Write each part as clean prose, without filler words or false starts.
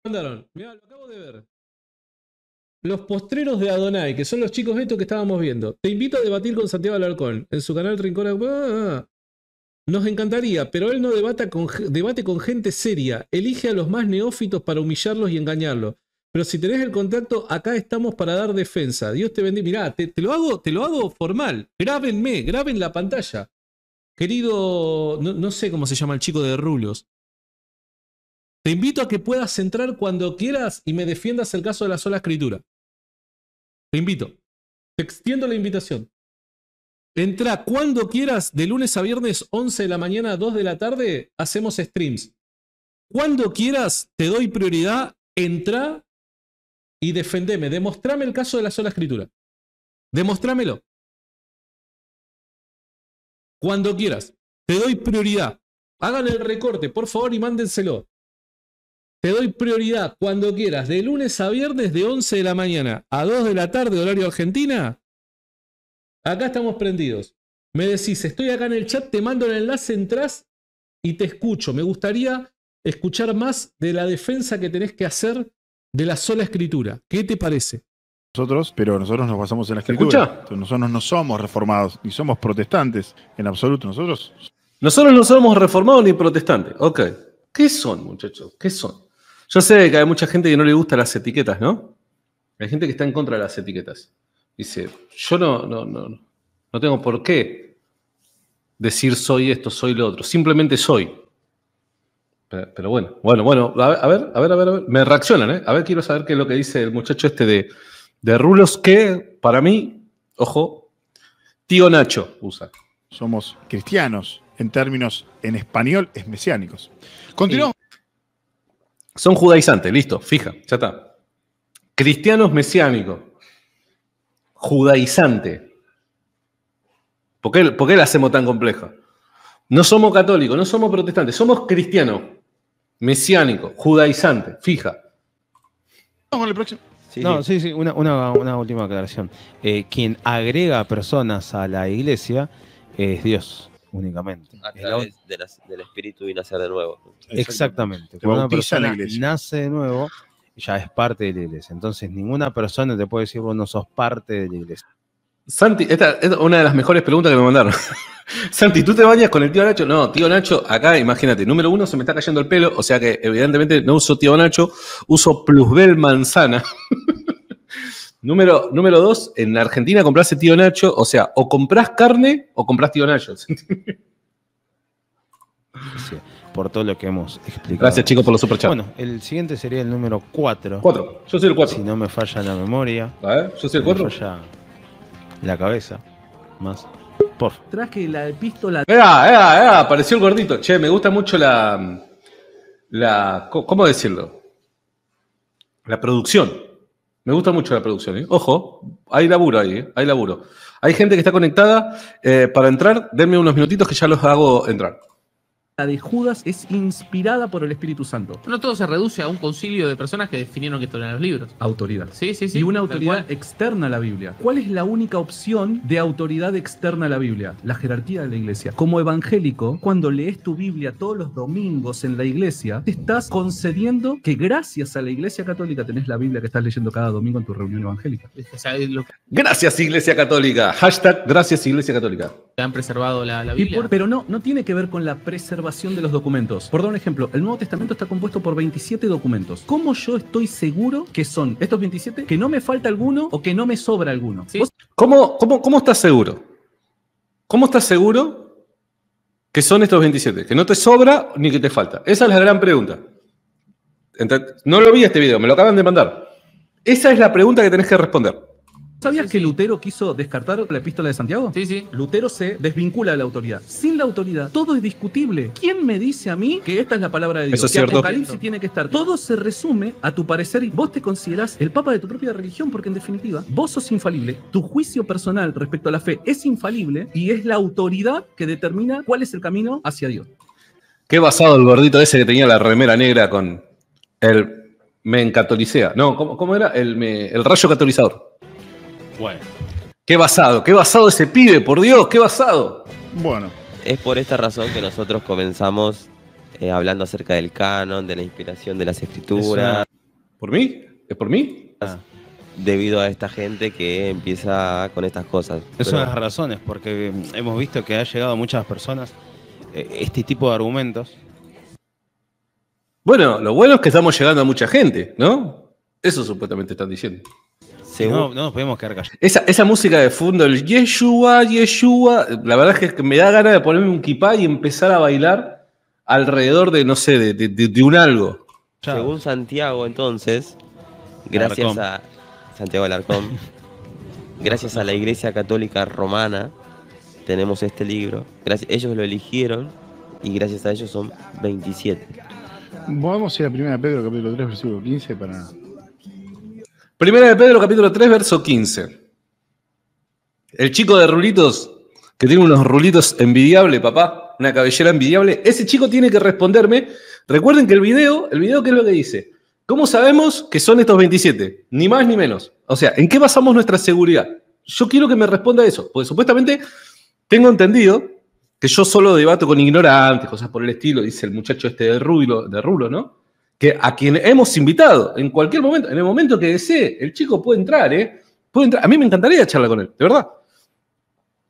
Mandaron. Mirá, lo acabo de ver. Los postreros de Adonai, que son los chicos estos que estábamos viendo. Te invito a debatir con Santiago Alarcón en su canal Rincón. Nos encantaría, pero él no debate con gente seria. Elige a los más neófitos para humillarlos y engañarlos. Pero si tenés el contacto, acá estamos para dar defensa. Dios te bendiga. Mirá, te lo hago formal. Grábenme, graben la pantalla. Querido, no sé cómo se llama el chico de Rulos. Te invito a que puedas entrar cuando quieras y me defiendas el caso de la sola escritura. Te invito. Te extiendo la invitación. Entra cuando quieras, de lunes a viernes, 11 de la mañana a 2 de la tarde, hacemos streams. Cuando quieras, te doy prioridad, entra y defendeme. Demostrame el caso de la sola escritura. Demostrámelo. Cuando quieras. Te doy prioridad. Hagan el recorte, por favor, y mándenselo. Te doy prioridad cuando quieras, de lunes a viernes, de 11 de la mañana a 2 de la tarde, horario Argentina. Acá estamos prendidos. Me decís, estoy acá en el chat, te mando el enlace, entrás y te escucho. Me gustaría escuchar más de la defensa que tenés que hacer de la sola escritura. ¿Qué te parece? Pero nosotros nos basamos en la escritura. ¿Escucha? Nosotros no somos reformados, ni somos protestantes en absoluto. Nosotros no somos reformados ni protestantes. Ok. ¿Qué son, muchachos? ¿Qué son? Yo sé que hay mucha gente que no le gustan las etiquetas, ¿no? Hay gente que está en contra de las etiquetas. Dice, yo no tengo por qué decir soy esto, soy lo otro. Simplemente soy. Pero bueno. A ver. Me reaccionan, ¿eh? A ver, quiero saber qué es lo que dice el muchacho este de Rulos, que para mí, ojo, tío Nacho usa. Somos cristianos, en términos, en español, es mesiánicos. Continuamos. Son judaizantes, listo, fija, ya está. Cristianos mesiánicos. Judaizante. ¿Por qué la hacemos tan compleja? No somos católicos, no somos protestantes, somos cristianos. Mesiánicos, judaizantes, fija. Vamos al próximo. Sí, una última aclaración. Quien agrega personas a la iglesia es Dios. Únicamente. A través del espíritu y nacer de nuevo. Exactamente. Cuando una persona nace de nuevo, ya es parte de la iglesia. Entonces, ninguna persona te puede decir, vos no sos parte de la iglesia. Santi, esta es una de las mejores preguntas que me mandaron. Santi, ¿tú te bañas con el tío Nacho? No, tío Nacho, acá imagínate, número 1, se me está cayendo el pelo, o sea que evidentemente no uso tío Nacho, uso Plusbel Manzana. Número 2, en Argentina comprás tío Nacho, o sea, o comprás carne o comprás tío Nacho. Sí, por todo lo que hemos explicado. Gracias, chicos, por los superchats. Bueno, el siguiente sería el número 4. 4, yo soy el 4. Si no me falla la memoria. A ver, yo soy el 4. Me falla la cabeza. Más. Por favor. Traje la epístola. Apareció el gordito. Che, me gusta mucho ¿cómo decirlo? La producción. Me gusta mucho la producción, ¿eh? Ojo, hay laburo ahí, ¿eh? Hay laburo. Hay gente que está conectada. Para entrar, denme unos minutitos que ya los hago entrar. La de Judas es inspirada por el Espíritu Santo. No todo se reduce a un concilio de personas que definieron que esto eran los libros. Autoridad. Sí. Y una autoridad externa a la Biblia. ¿Cuál es la única opción de autoridad externa a la Biblia? La jerarquía de la iglesia. Como evangélico, cuando lees tu Biblia todos los domingos en la iglesia, te estás concediendo que gracias a la Iglesia Católica tenés la Biblia que estás leyendo cada domingo en tu reunión evangélica. O sea, Gracias, Iglesia Católica. # Gracias, Iglesia Católica. Han preservado la Biblia. Pero no tiene que ver con la preservación de los documentos. Por dar un ejemplo, el Nuevo Testamento está compuesto por 27 documentos. ¿Cómo yo estoy seguro que son estos 27, que no me falta alguno o que no me sobra alguno? Sí. ¿Cómo estás seguro? ¿Cómo estás seguro que son estos 27? Que no te sobra ni que te falta. Esa es la gran pregunta. No lo vi este video, me lo acaban de mandar. Esa es la pregunta que tenés que responder. ¿Sabías que Lutero quiso descartar la epístola de Santiago? Sí. Lutero se desvincula de la autoridad. Sin la autoridad, todo es discutible. ¿Quién me dice a mí que esta es la palabra de Dios? Eso es que cierto. Apocalipsis tiene que estar. Todo se resume a tu parecer y vos te considerás el papa de tu propia religión porque en definitiva, vos sos infalible. Tu juicio personal respecto a la fe es infalible y es la autoridad que determina cuál es el camino hacia Dios. Qué basado el gordito ese que tenía la remera negra con el me encatolicea. No, ¿cómo era? El rayo catalizador. Bueno. Qué basado ese pibe, por Dios, qué basado. Bueno. Es por esta razón que nosotros comenzamos hablando acerca del canon, de la inspiración de las escrituras. ¿Por mí? ¿Es por mí? Debido a esta gente que empieza con estas cosas. Es una de las razones, porque hemos visto que ha llegado a muchas personas este tipo de argumentos. Bueno, lo bueno es que estamos llegando a mucha gente, ¿no? Eso supuestamente están diciendo. No nos podemos quedar callados. Esa música de fondo, el Yeshua, Yeshua, la verdad es que me da ganas de ponerme un kipá y empezar a bailar alrededor de, no sé, de un algo. Según Santiago, entonces, gracias a Santiago Alarcón, gracias a la Iglesia Católica Romana, tenemos este libro. Ellos lo eligieron y gracias a ellos son 27. Vamos a ir a 1 Pedro, capítulo 3, versículo 15 para... 1 Pedro, capítulo 3, verso 15. El chico de rulitos, que tiene unos rulitos envidiables, papá, una cabellera envidiable, ese chico tiene que responderme. Recuerden que el video, ¿qué es lo que dice? ¿Cómo sabemos que son estos 27? Ni más ni menos. O sea, ¿en qué basamos nuestra seguridad? Yo quiero que me responda eso, porque supuestamente tengo entendido que yo solo debato con ignorantes, cosas por el estilo, dice el muchacho este de Rulo, ¿no? Que a quien hemos invitado en cualquier momento, en el momento que desee, el chico puede entrar, ¿eh? Puede entrar. A mí me encantaría charlar con él, de verdad.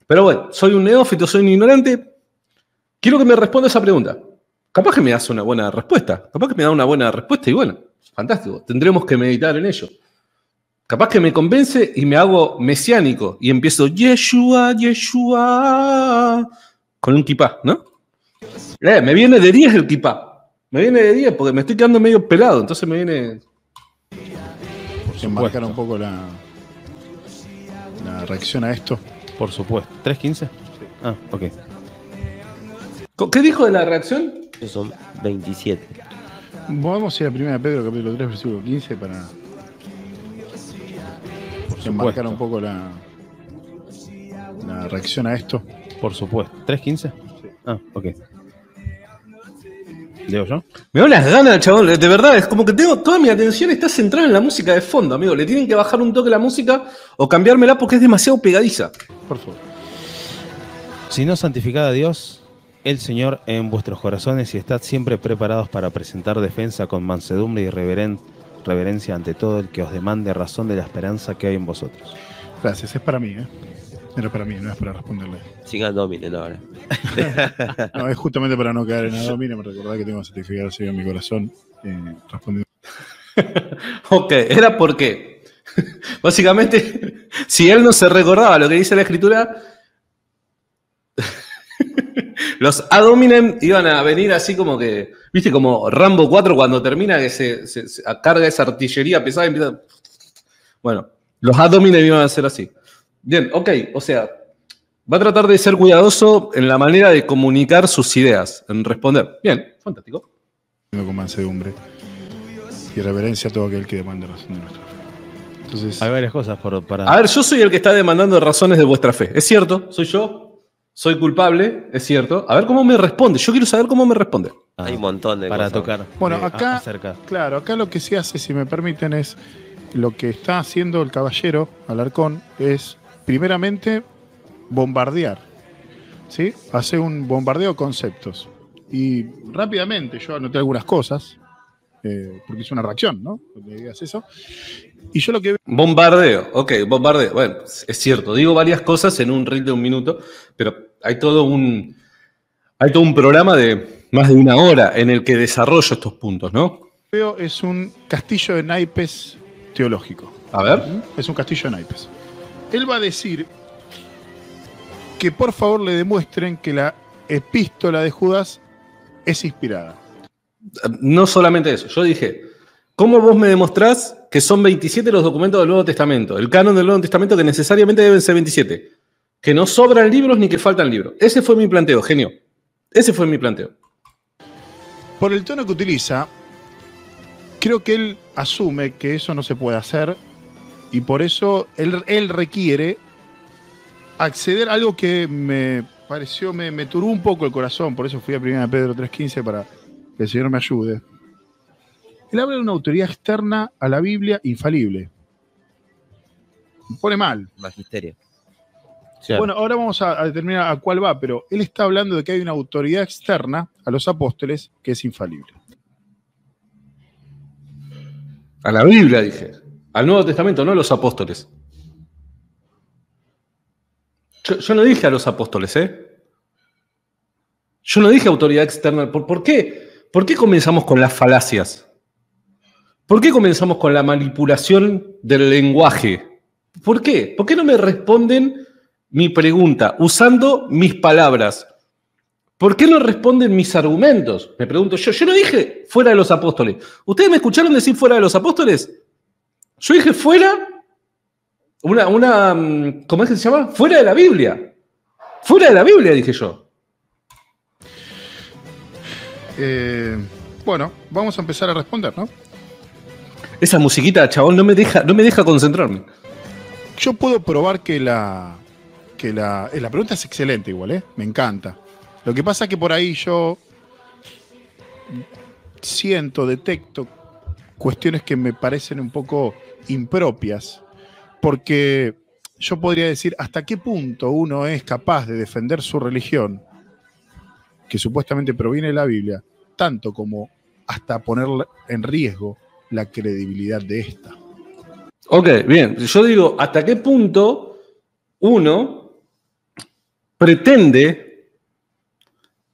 Pero bueno, soy un neófito, soy un ignorante. Quiero que me responda esa pregunta. Capaz que me hace una buena respuesta. Capaz que me da una buena respuesta y bueno, fantástico. Tendremos que meditar en ello. Capaz que me convence y me hago mesiánico y empiezo Yeshua, Yeshua con un kipá, ¿no? Me viene de 10 el kipá. Me viene de 10 porque me estoy quedando medio pelado, entonces me viene... Por enmarcar un poco la reacción a esto. Por supuesto. ¿3.15? Ah, ok. ¿Qué dijo de la reacción? Ellos son 27. Vamos a ir a 1 Pedro, capítulo 3, versículo 15 para... enmarcar un poco la reacción a esto. Por supuesto. ¿3.15? Ah, ok. ¿Leo yo? Me da unas ganas, chabón. De verdad, es como que toda mi atención está centrada en la música de fondo, amigo. Le tienen que bajar un toque la música o cambiármela porque es demasiado pegadiza. Por favor. Si no santificad a Dios, el Señor en vuestros corazones y estad siempre preparados para presentar defensa con mansedumbre y reverencia ante todo el que os demande razón de la esperanza que hay en vosotros. Gracias, es para mí, ¿eh? Era para mí, no es para responderle. Sigan dominen ahora. No, es justamente para no caer en la domina. Me recordá que tengo certificado al Señor en mi corazón. Respondiendo. Ok, era porque básicamente, si él no se recordaba lo que dice la escritura, los ad hominem iban a venir así como que, viste, como Rambo 4 cuando termina que se carga esa artillería pesada y empieza... Bueno, los ad hominem iban a ser así. Bien, ok, o sea, va a tratar de ser cuidadoso en la manera de comunicar sus ideas, en responder. Bien, fantástico. Con mansedumbre y reverencia a todo aquel que demanda razón de nuestra fe. Entonces, hay varias cosas para... A ver, yo soy el que está demandando razones de vuestra fe. ¿Es cierto? ¿Soy yo? ¿Soy culpable? ¿Es cierto? A ver cómo me responde. Yo quiero saber cómo me responde. Hay un montón de para cosas. tocar. Bueno, acá, claro, acá lo que se hace, si me permiten, es lo que está haciendo el caballero Alarcón es, primeramente, bombardear. ¿Sí? Hace un bombardeo de conceptos. Y rápidamente yo anoté algunas cosas, porque es una reacción, ¿no? Cuando digas eso. Y yo lo que... Bombardeo, ok, bombardeo. Bueno, es cierto, digo varias cosas en un reel de 1 minuto, pero hay todo un programa de más de 1 hora en el que desarrollo estos puntos, ¿no? Veo es un castillo de naipes teológico. A ver. Es un castillo de naipes. Él va a decir que por favor le demuestren que la epístola de Judas es inspirada. No solamente eso, yo dije, ¿cómo vos me demostrás que son 27 los documentos del Nuevo Testamento? El canon del Nuevo Testamento que necesariamente deben ser 27. Que no sobran libros ni que faltan libros. Ese fue mi planteo, genio. Ese fue mi planteo. Por el tono que utiliza, creo que él asume que eso no se puede hacer y por eso él requiere acceder a algo que me pareció, me turbó un poco el corazón, por eso fui a 1 Pedro 3.15 para que el Señor me ayude. Él habla de una autoridad externa a la Biblia infalible. Me pone mal. Magisterio. Cierto. Bueno, ahora vamos a determinar a cuál va, pero él está hablando de que hay una autoridad externa a los apóstoles que es infalible. A la Biblia, dije. Al Nuevo Testamento, no a los apóstoles. Yo no dije a los apóstoles, ¿eh? Yo no dije autoridad externa. ¿Por qué? ¿Por qué comenzamos con las falacias? ¿Por qué comenzamos con la manipulación del lenguaje? ¿Por qué? ¿Por qué no me responden mi pregunta usando mis palabras? ¿Por qué no responden mis argumentos? Me pregunto yo. Yo no dije fuera de los apóstoles. ¿Ustedes me escucharon decir fuera de los apóstoles? Yo dije fuera, ¿cómo es que se llama? Fuera de la Biblia. Fuera de la Biblia, dije yo. Bueno, vamos a empezar a responder, ¿no? Esa musiquita, chabón, no me deja concentrarme. Yo puedo probar que la pregunta es excelente igual, ¿eh? Me encanta. Lo que pasa es que por ahí yo detecto cuestiones que me parecen un poco impropias, porque yo podría decir hasta qué punto uno es capaz de defender su religión, que supuestamente proviene de la Biblia, tanto como hasta poner en riesgo la credibilidad de esta. Ok, bien. Yo digo, ¿hasta qué punto uno pretende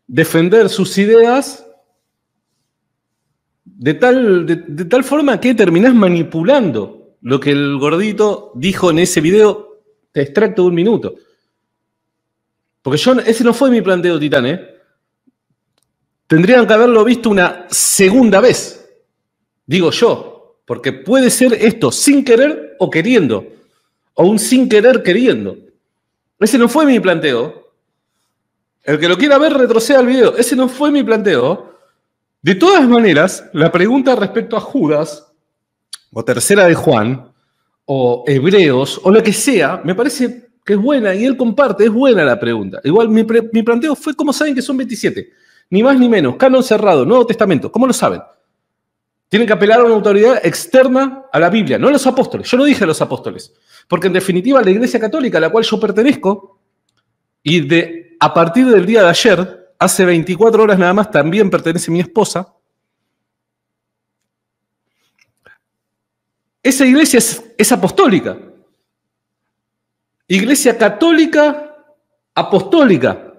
defender sus ideas de tal forma que terminás manipulando lo que el gordito dijo en ese video? Te extracto de un minuto. Porque ese no fue mi planteo, Titán, ¿eh? Tendrían que haberlo visto una segunda vez. Digo yo. Porque puede ser esto sin querer o queriendo. O un sin querer queriendo. Ese no fue mi planteo. El que lo quiera ver, retroceda al video. Ese no fue mi planteo. De todas maneras, la pregunta respecto a Judas, o Tercera de Juan, o Hebreos, o lo que sea, me parece que es buena, y él comparte, es buena la pregunta. Igual mi planteo fue, ¿cómo saben que son 27? Ni más ni menos, canon cerrado, Nuevo Testamento, ¿cómo lo saben? Tienen que apelar a una autoridad externa a la Biblia, no a los apóstoles. Yo no dije a los apóstoles, porque en definitiva la Iglesia Católica a la cual yo pertenezco, y a partir del día de ayer, hace 24 horas nada más, también pertenece mi esposa. Esa iglesia es apostólica. Iglesia católica apostólica.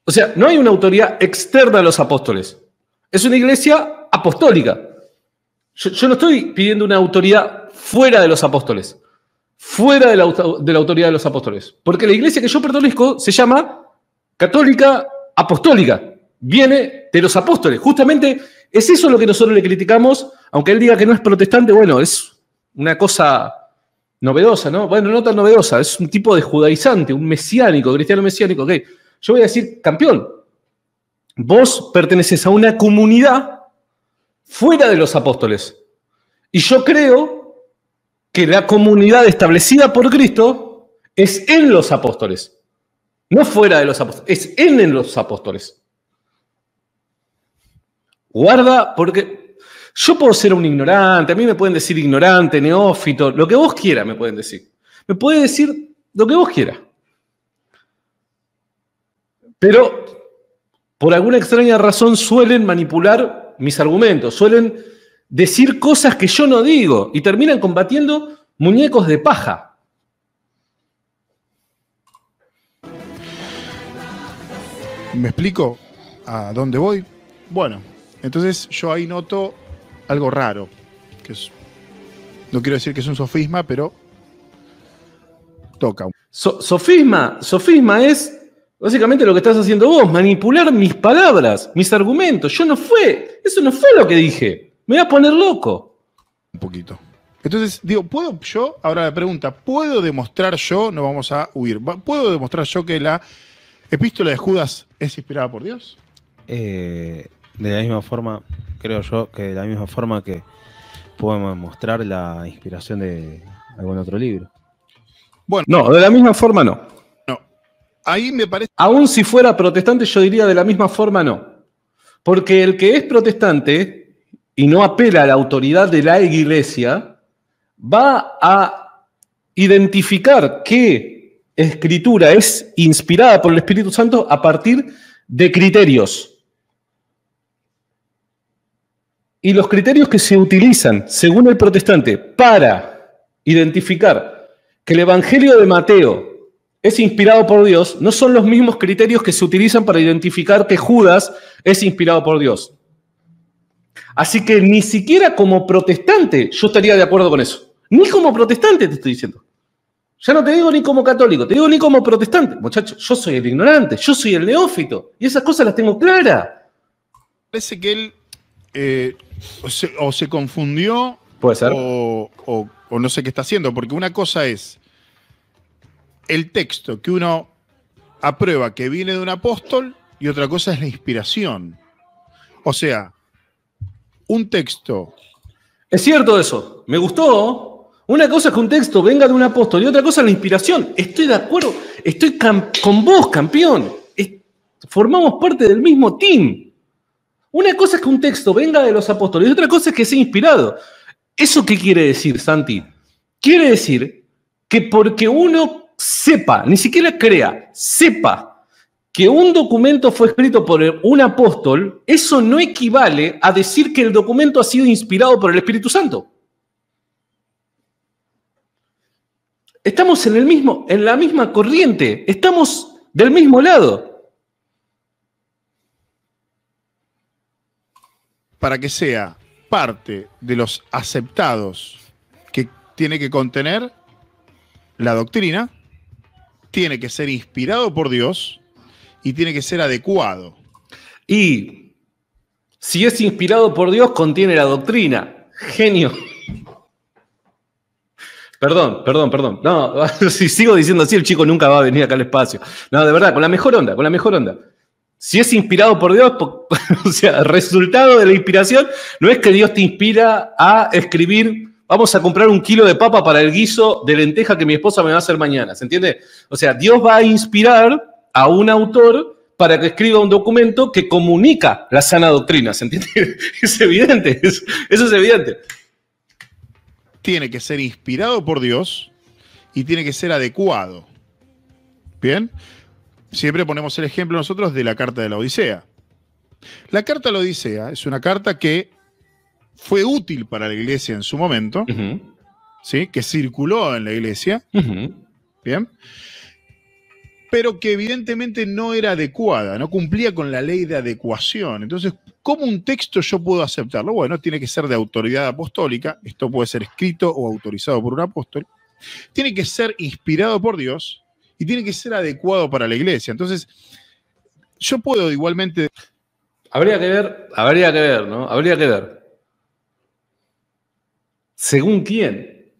O sea, no hay una autoridad externa a los apóstoles. Es una iglesia apostólica. Yo no estoy pidiendo una autoridad fuera de los apóstoles. Fuera de la autoridad de los apóstoles. Porque la iglesia que yo pertenezco se llama católica apostólica. Viene de los apóstoles. Justamente es eso lo que nosotros le criticamos, aunque él diga que no es protestante. Bueno, es una cosa novedosa, ¿no? Bueno, no tan novedosa, es un tipo de judaizante, un mesiánico, cristiano mesiánico. Ok, yo voy a decir, campeón, vos perteneces a una comunidad fuera de los apóstoles. Y yo creo que la comunidad establecida por Cristo es en los apóstoles. No fuera de los apóstoles, es en los apóstoles. Guarda, porque yo puedo ser un ignorante, a mí me pueden decir ignorante, neófito, lo que vos quieras me pueden decir. Me puede decir lo que vos quieras. Pero por alguna extraña razón suelen manipular mis argumentos, suelen decir cosas que yo no digo y terminan combatiendo muñecos de paja. ¿Me explico a dónde voy? Bueno, entonces yo ahí noto algo raro, que es, no quiero decir que es un sofisma, pero toca. Sofisma es básicamente lo que estás haciendo vos, manipular mis palabras, mis argumentos. Eso no fue lo que dije. Me voy a poner loco. Un poquito. Entonces, digo, ¿puedo yo? Ahora la pregunta, ¿puedo demostrar yo? No vamos a huir. ¿Puedo demostrar yo que la epístola de Judas es inspirada por Dios? De la misma forma, creo yo, que de la misma forma que podemos mostrar la inspiración de algún otro libro. Bueno. No, de la misma forma no. No. Ahí me parece... Aún si fuera protestante, yo diría de la misma forma no. Porque el que es protestante y no apela a la autoridad de la iglesia, va a identificar que escritura es inspirada por el Espíritu Santo a partir de criterios. Y los criterios que se utilizan, según el protestante, para identificar que el Evangelio de Mateo es inspirado por Dios, no son los mismos criterios que se utilizan para identificar que Judas es inspirado por Dios. Así que ni siquiera como protestante yo estaría de acuerdo con eso. Ni como protestante te estoy diciendo. Ya no te digo ni como católico, te digo ni como protestante. Muchachos, yo soy el ignorante, yo soy el neófito. Y esas cosas las tengo claras. Parece que él o se confundió. Puede ser. O no sé qué está haciendo. Porque una cosa es el texto que uno aprueba que viene de un apóstol y otra cosa es la inspiración. O sea, un texto. Es cierto eso. Me gustó. Una cosa es que un texto venga de un apóstol y otra cosa es la inspiración. Estoy de acuerdo. Estoy con vos, campeón. Formamos parte del mismo team. Una cosa es que un texto venga de los apóstoles y otra cosa es que sea inspirado. ¿Eso qué quiere decir, Santi? Quiere decir que porque uno sepa, ni siquiera crea, sepa que un documento fue escrito por un apóstol, eso no equivale a decir que el documento ha sido inspirado por el Espíritu Santo. Estamos en la misma corriente, estamos del mismo lado. Para que sea parte de los aceptados que tiene que contener la doctrina, tiene que ser inspirado por Dios y tiene que ser adecuado. Y si es inspirado por Dios, contiene la doctrina. Genio. Perdón. No, si sigo diciendo así, el chico nunca va a venir acá al espacio. No, de verdad, con la mejor onda. Si es inspirado por Dios, o sea, el resultado de la inspiración no es que Dios te inspira a escribir, vamos a comprar 1 kilo de papa para el guiso de lenteja que mi esposa me va a hacer mañana, ¿se entiende? O sea, Dios va a inspirar a un autor para que escriba un documento que comunica la sana doctrina, ¿se entiende? Es evidente, eso es evidente. Tiene que ser inspirado por Dios y tiene que ser adecuado. ¿Bien? Siempre ponemos el ejemplo nosotros de la carta de la Odisea. La carta de la Odisea es una carta que fue útil para la iglesia en su momento, ¿sí? Que circuló en la iglesia, ¿bien? Pero que evidentemente no era adecuada, no cumplía con la ley de adecuación. Entonces, ¿cómo un texto yo puedo aceptarlo? Bueno, tiene que ser de autoridad apostólica, esto puede ser escrito o autorizado por un apóstol, tiene que ser inspirado por Dios y tiene que ser adecuado para la iglesia. Entonces, yo puedo igualmente... Habría que ver, ¿no? Habría que ver. ¿Según quién?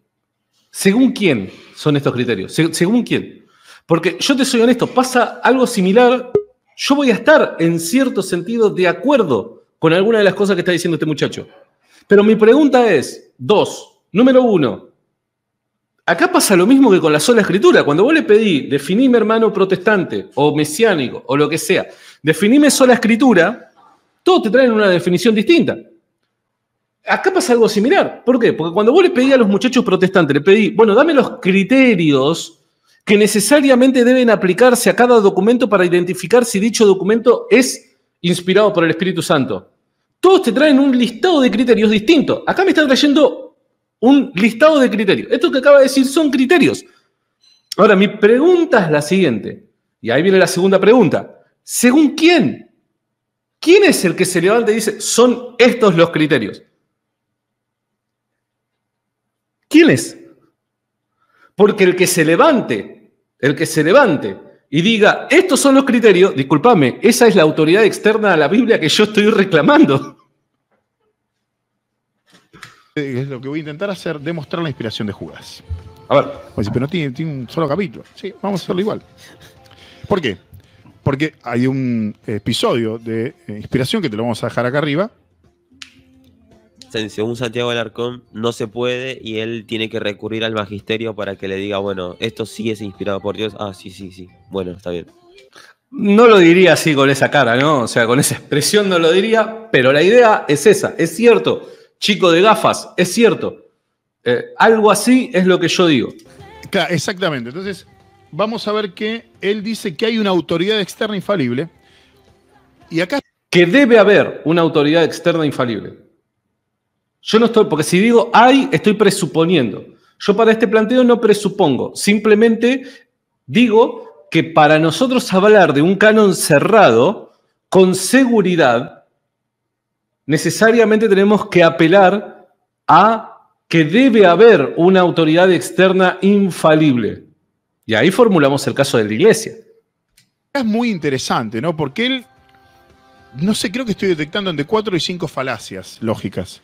¿Según quién son estos criterios? ¿Según quién? Porque yo te soy honesto, pasa algo similar, yo voy a estar en cierto sentido de acuerdo con alguna de las cosas que está diciendo este muchacho. Pero mi pregunta es, número 1, acá pasa lo mismo que con la sola escritura. Cuando vos le pedí, definime hermano protestante o mesiánico o lo que sea, definime sola escritura, todos te traen una definición distinta. Acá pasa algo similar. ¿Por qué? Porque cuando vos le pedí a los muchachos protestantes, le pedí, bueno, dame los criterios que necesariamente deben aplicarse a cada documento para identificar si dicho documento es inspirado por el Espíritu Santo. Todos te traen un listado de criterios distintos. Acá me están trayendo un listado de criterios. Esto que acaba de decir son criterios. Ahora, mi pregunta es la siguiente. Y ahí viene la segunda pregunta. ¿Según quién? ¿Quién es el que se levanta y dice, son estos los criterios? ¿Quién es? Porque el que se levante y diga, estos son los criterios, discúlpame, esa es la autoridad externa a la Biblia que yo estoy reclamando. Es lo que voy a intentar hacer, demostrar la inspiración de Judas. A ver. Pero no tiene un solo capítulo. Sí, vamos a hacerlo igual. ¿Por qué? Porque hay un episodio de inspiración que te lo vamos a dejar acá arriba. Según Santiago Alarcón, no se puede y él tiene que recurrir al magisterio para que le diga, bueno, esto sí es inspirado por Dios. Ah, sí. Bueno, está bien. No lo diría así con esa cara, ¿no? O sea, con esa expresión no lo diría, pero la idea es esa. Es cierto, chico de gafas, es cierto. Algo así es lo que yo digo. Claro, exactamente. Entonces, vamos a ver que él dice que hay una autoridad externa infalible. Y acá... Que debe haber una autoridad externa infalible. Yo no estoy, porque si digo hay, estoy presuponiendo. Yo para este planteo no presupongo, simplemente digo que para nosotros hablar de un canon cerrado, con seguridad, necesariamente tenemos que apelar a que debe haber una autoridad externa infalible. Y ahí formulamos el caso de la Iglesia. Es muy interesante, ¿no? Porque él, no sé, creo que estoy detectando entre 4 y 5 falacias lógicas.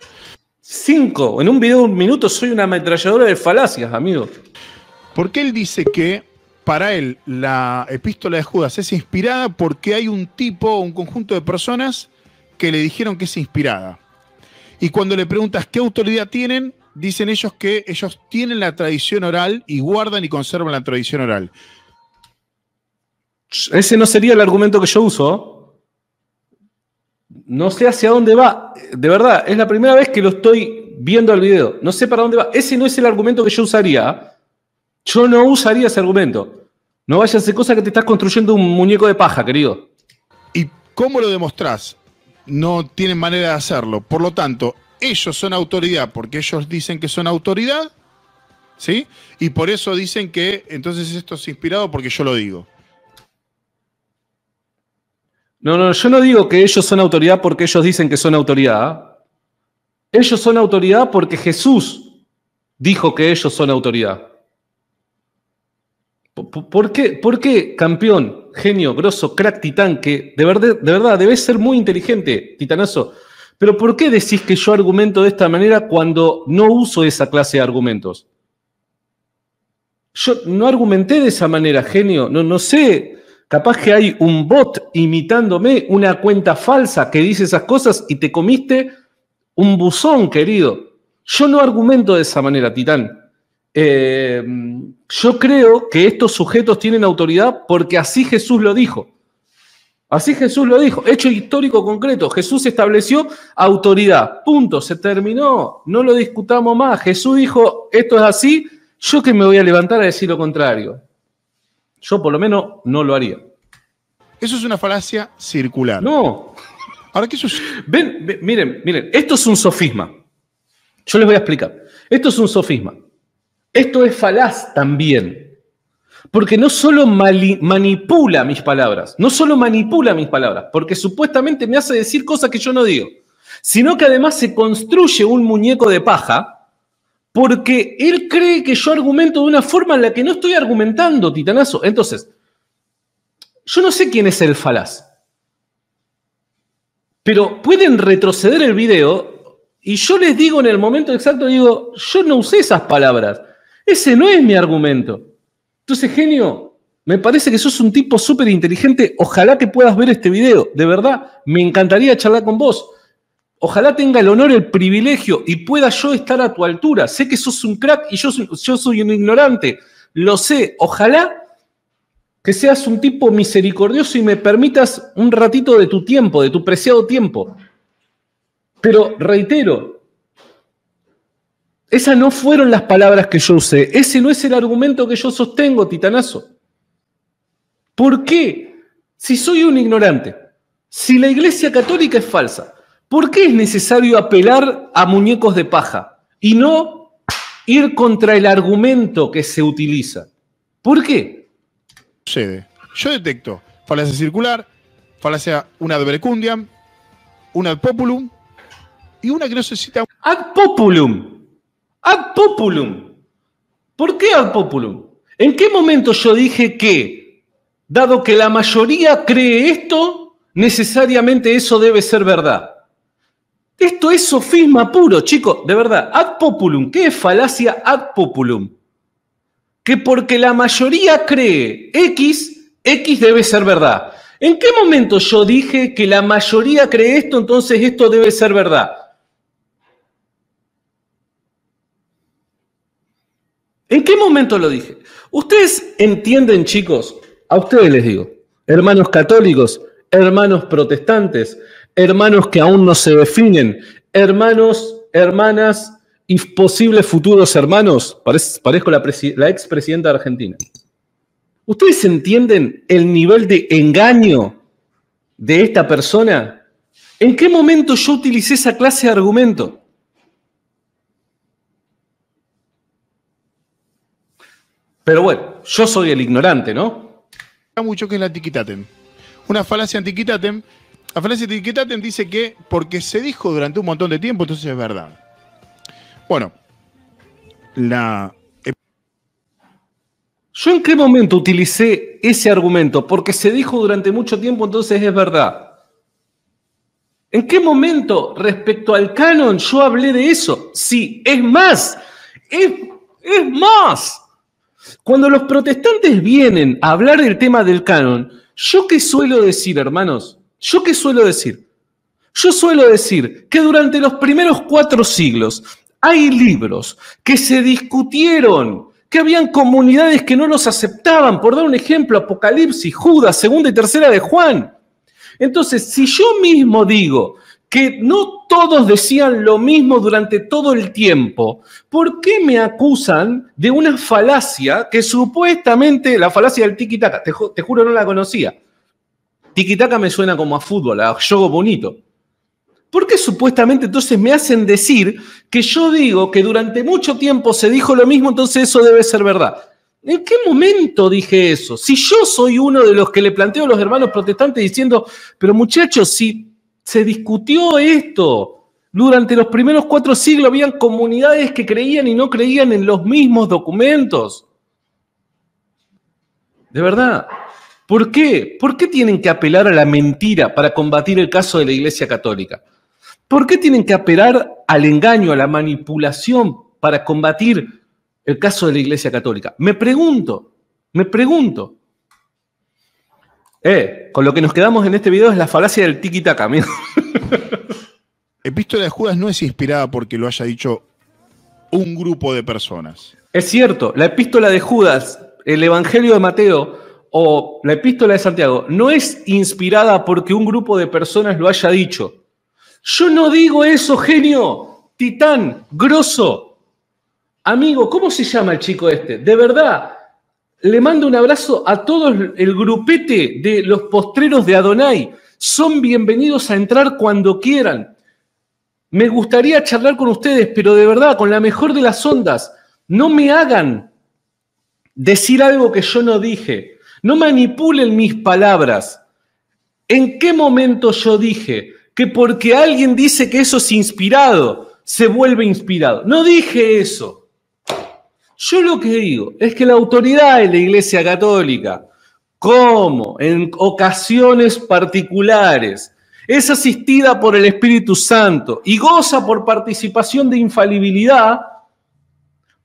5. En un video de 1 minuto soy una ametralladora de falacias, amigo. Porque él dice que para él la epístola de Judas es inspirada porque hay un tipo, un conjunto de personas que le dijeron que es inspirada. Y cuando le preguntas qué autoridad tienen, dicen ellos que ellos tienen la tradición oral y guardan y conservan la tradición oral. Ese no sería el argumento que yo uso. No sé hacia dónde va. De verdad, es la primera vez que lo estoy viendo el video. No sé para dónde va. Ese no es el argumento que yo usaría. Yo no usaría ese argumento. No vayas a hacer cosa que te estás construyendo un muñeco de paja, querido. ¿Y cómo lo demostrás? No tienen manera de hacerlo. Por lo tanto, ellos son autoridad porque ellos dicen que son autoridad, ¿sí? Y por eso dicen que entonces esto es inspirado porque yo lo digo. No, yo no digo que ellos son autoridad porque ellos dicen que son autoridad. Ellos son autoridad porque Jesús dijo que ellos son autoridad. ¿Por qué, campeón, genio, grosso, crack, titán, que de verdad debes ser muy inteligente, titanazo? Pero ¿por qué decís que yo argumento de esta manera cuando no uso esa clase de argumentos? Yo no argumenté de esa manera, genio. No sé. Capaz que hay un bot imitándome, una cuenta falsa que dice esas cosas y te comiste un buzón, querido. Yo no argumento de esa manera, titán. Yo creo que estos sujetos tienen autoridad porque así Jesús lo dijo. Así Jesús lo dijo. Hecho histórico concreto. Jesús estableció autoridad. Punto. Se terminó. No lo discutamos más. Jesús dijo, esto es así. Yo que me voy a levantar a decir lo contrario. Yo por lo menos no lo haría. Eso es una falacia circular. No. Ahora, ¿qué eso? Miren. Esto es un sofisma. Yo les voy a explicar. Esto es un sofisma. Esto es falaz también. Porque no solo manipula mis palabras, porque supuestamente me hace decir cosas que yo no digo, sino que además se construye un muñeco de paja porque él cree que yo argumento de una forma en la que no estoy argumentando, titanazo. Entonces, yo no sé quién es el falaz, pero pueden retroceder el video y yo les digo en el momento exacto, digo, yo no usé esas palabras. Ese no es mi argumento. Entonces, genio, me parece que sos un tipo súper inteligente. Ojalá que puedas ver este video. De verdad, me encantaría charlar con vos. Ojalá tenga el honor, el privilegio y pueda yo estar a tu altura. Sé que sos un crack y yo soy un ignorante. Lo sé. Ojalá que seas un tipo misericordioso y me permitas un ratito de tu tiempo, de tu preciado tiempo. Pero reitero, esas no fueron las palabras que yo usé. Ese no es el argumento que yo sostengo, titanazo. ¿Por qué? Si soy un ignorante, si la Iglesia Católica es falsa, ¿por qué es necesario apelar a muñecos de paja y no ir contra el argumento que se utiliza? ¿Por qué? Sucede. Yo detecto falacia circular, falacia una ad verecundiam, una ad populum y una que no se cita. Ad populum. Ad populum. ¿Por qué ad populum? ¿En qué momento yo dije que, dado que la mayoría cree esto, necesariamente eso debe ser verdad? Esto es sofisma puro, chicos, de verdad. Ad populum. ¿Qué es falacia ad populum? Que porque la mayoría cree X, X debe ser verdad. ¿En qué momento yo dije que la mayoría cree esto, entonces esto debe ser verdad? ¿En qué momento lo dije? Ustedes entienden, chicos, a ustedes les digo, hermanos católicos, hermanos protestantes, hermanos que aún no se definen, hermanos, hermanas y posibles futuros hermanos. Parezco la expresidenta de Argentina. ¿Ustedes entienden el nivel de engaño de esta persona? ¿En qué momento yo utilicé esa clase de argumento? Pero bueno, yo soy el ignorante, ¿no? Mucho que es la antiquitatem. Una falacia antiquitatem. La falacia antiquitatem dice que porque se dijo durante un montón de tiempo, entonces es verdad. Bueno, ¿Yo en qué momento utilicé ese argumento? Porque se dijo durante mucho tiempo, entonces es verdad. ¿En qué momento respecto al canon yo hablé de eso? Sí, es más, es más. Cuando los protestantes vienen a hablar del tema del canon, ¿yo qué suelo decir, hermanos? ¿Yo qué suelo decir? Yo suelo decir que durante los primeros 4 siglos hay libros que se discutieron, que habían comunidades que no los aceptaban. Por dar un ejemplo, Apocalipsis, Judas, Segunda y Tercera de Juan. Entonces, si yo mismo digo que no todos decían lo mismo durante todo el tiempo, ¿por qué me acusan de una falacia que supuestamente, la falacia del tiki-taka, te juro no la conocía? Tiki-taka me suena como a fútbol, a juego bonito. ¿Por qué supuestamente entonces me hacen decir que yo digo que durante mucho tiempo se dijo lo mismo, entonces eso debe ser verdad? ¿En qué momento dije eso? Si yo soy uno de los que le planteo a los hermanos protestantes diciendo, pero muchachos, si se discutió esto durante los primeros 4 siglos, habían comunidades que creían y no creían en los mismos documentos. De verdad. ¿Por qué? ¿Por qué tienen que apelar a la mentira para combatir el caso de la Iglesia Católica? ¿Por qué tienen que apelar al engaño, a la manipulación para combatir el caso de la Iglesia Católica? Me pregunto. Con lo que nos quedamos en este video es la falacia del tiki-taka, amigo. Epístola de Judas no es inspirada porque lo haya dicho un grupo de personas. Es cierto, la epístola de Judas, el Evangelio de Mateo o la epístola de Santiago no es inspirada porque un grupo de personas lo haya dicho. Yo no digo eso, genio, titán, grosso. Amigo, ¿cómo se llama el chico este? De verdad, le mando un abrazo a todo el grupete de los postreros de Adonai. Son bienvenidos a entrar cuando quieran. Me gustaría charlar con ustedes, pero de verdad, con la mejor de las ondas. No me hagan decir algo que yo no dije. No manipulen mis palabras. ¿En qué momento yo dije que porque alguien dice que eso es inspirado, se vuelve inspirado? No dije eso. Yo lo que digo es que la autoridad de la Iglesia Católica, como en ocasiones particulares, es asistida por el Espíritu Santo y goza por participación de infalibilidad,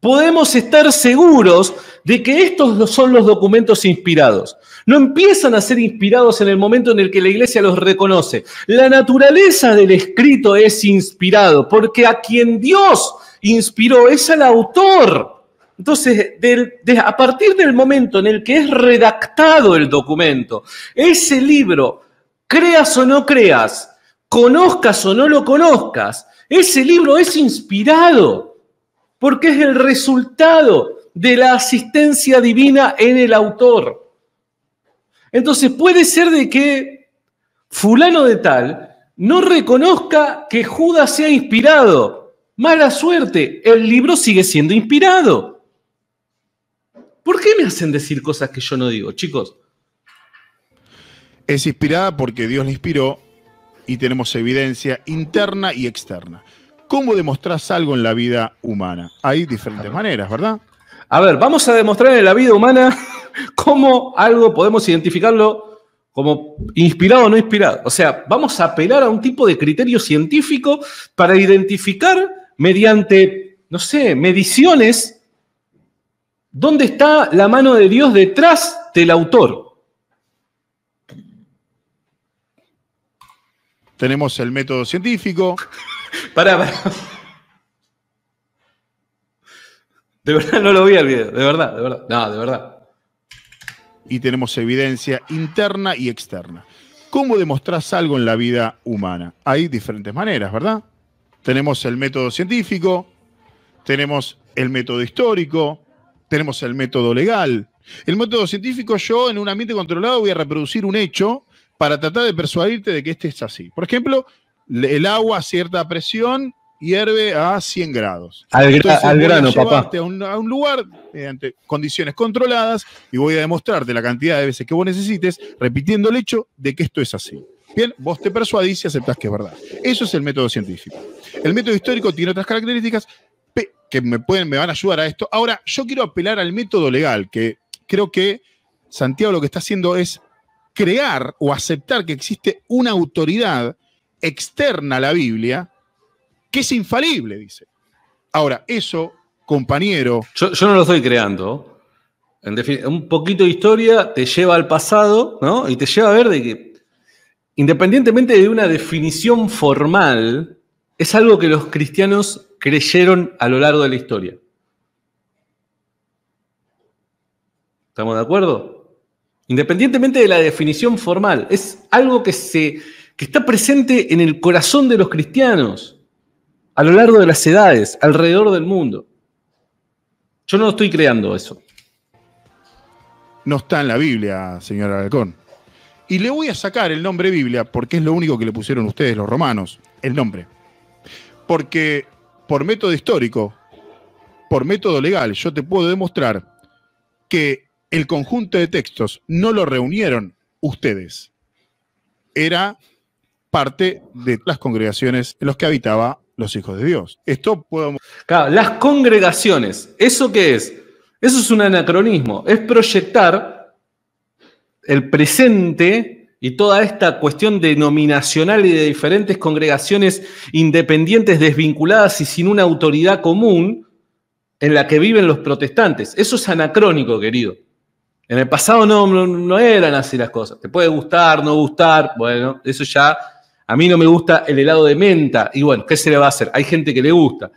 podemos estar seguros de que estos son los documentos inspirados. No empiezan a ser inspirados en el momento en el que la Iglesia los reconoce. La naturaleza del escrito es inspirado, porque a quien Dios inspiró es al autor. Entonces, a partir del momento en el que es redactado el documento, ese libro, creas o no creas, conozcas o no lo conozcas, ese libro es inspirado. Porque es el resultado de la asistencia divina en el autor. Entonces puede ser de que fulano de tal no reconozca que Judas sea inspirado. Mala suerte, el libro sigue siendo inspirado. ¿Por qué me hacen decir cosas que yo no digo, chicos? Es inspirada porque Dios la inspiró y tenemos evidencia interna y externa. ¿Cómo demostrás algo en la vida humana? Hay diferentes maneras, ¿verdad? A ver, vamos a demostrar en la vida humana cómo algo podemos identificarlo como inspirado o no inspirado. O sea, vamos a apelar a un tipo de criterio científico para identificar mediante, no sé, mediciones, dónde está la mano de Dios detrás del autor. Tenemos el método científico. Pará. De verdad no lo vi el video, de verdad. No, de verdad. Y tenemos evidencia interna y externa. ¿Cómo demostrás algo en la vida humana? Hay diferentes maneras, ¿verdad? Tenemos el método científico, tenemos el método histórico, tenemos el método legal. El método científico, yo en un ambiente controlado voy a reproducir un hecho para tratar de persuadirte de que este es así. Por ejemplo, el agua a cierta presión hierve a 100 grados. Al Voy grano, a papá. llevarte a un lugar mediante condiciones controladas y voy a demostrarte la cantidad de veces que vos necesites, repitiendo el hecho de que esto es así. Bien, vos te persuadís y aceptás que es verdad. Eso es el método científico. El método histórico tiene otras características que me van a ayudar a esto. Ahora, yo quiero apelar al método legal, que creo que Santiago lo que está haciendo es crear o aceptar que existe una autoridad externa a la Biblia que es infalible, dice. Ahora, eso, compañero... Yo no lo estoy creando. Un poquito de historia te lleva al pasado, ¿no? Y te lleva a ver de que, independientemente de una definición formal, es algo que los cristianos creyeron a lo largo de la historia. ¿Estamos de acuerdo? Independientemente de la definición formal, es algo que está presente en el corazón de los cristianos a lo largo de las edades, alrededor del mundo. Yo no estoy creando eso. No está en la Biblia, señor Alarcón. Y le voy a sacar el nombre Biblia porque es lo único que le pusieron ustedes, los romanos, el nombre. Porque por método histórico, por método legal, yo te puedo demostrar que el conjunto de textos no lo reunieron ustedes. Era parte de las congregaciones en las que habitaba los hijos de Dios. Esto puedo... Claro, las congregaciones, ¿eso qué es? Eso es un anacronismo, es proyectar el presente y toda esta cuestión denominacional y de diferentes congregaciones independientes, desvinculadas y sin una autoridad común en la que viven los protestantes. Eso es anacrónico, querido. En el pasado no eran así las cosas. Te puede gustar, no gustar, bueno, eso ya... A mí no me gusta el helado de menta. Y bueno, ¿qué se le va a hacer? Hay gente que le gusta.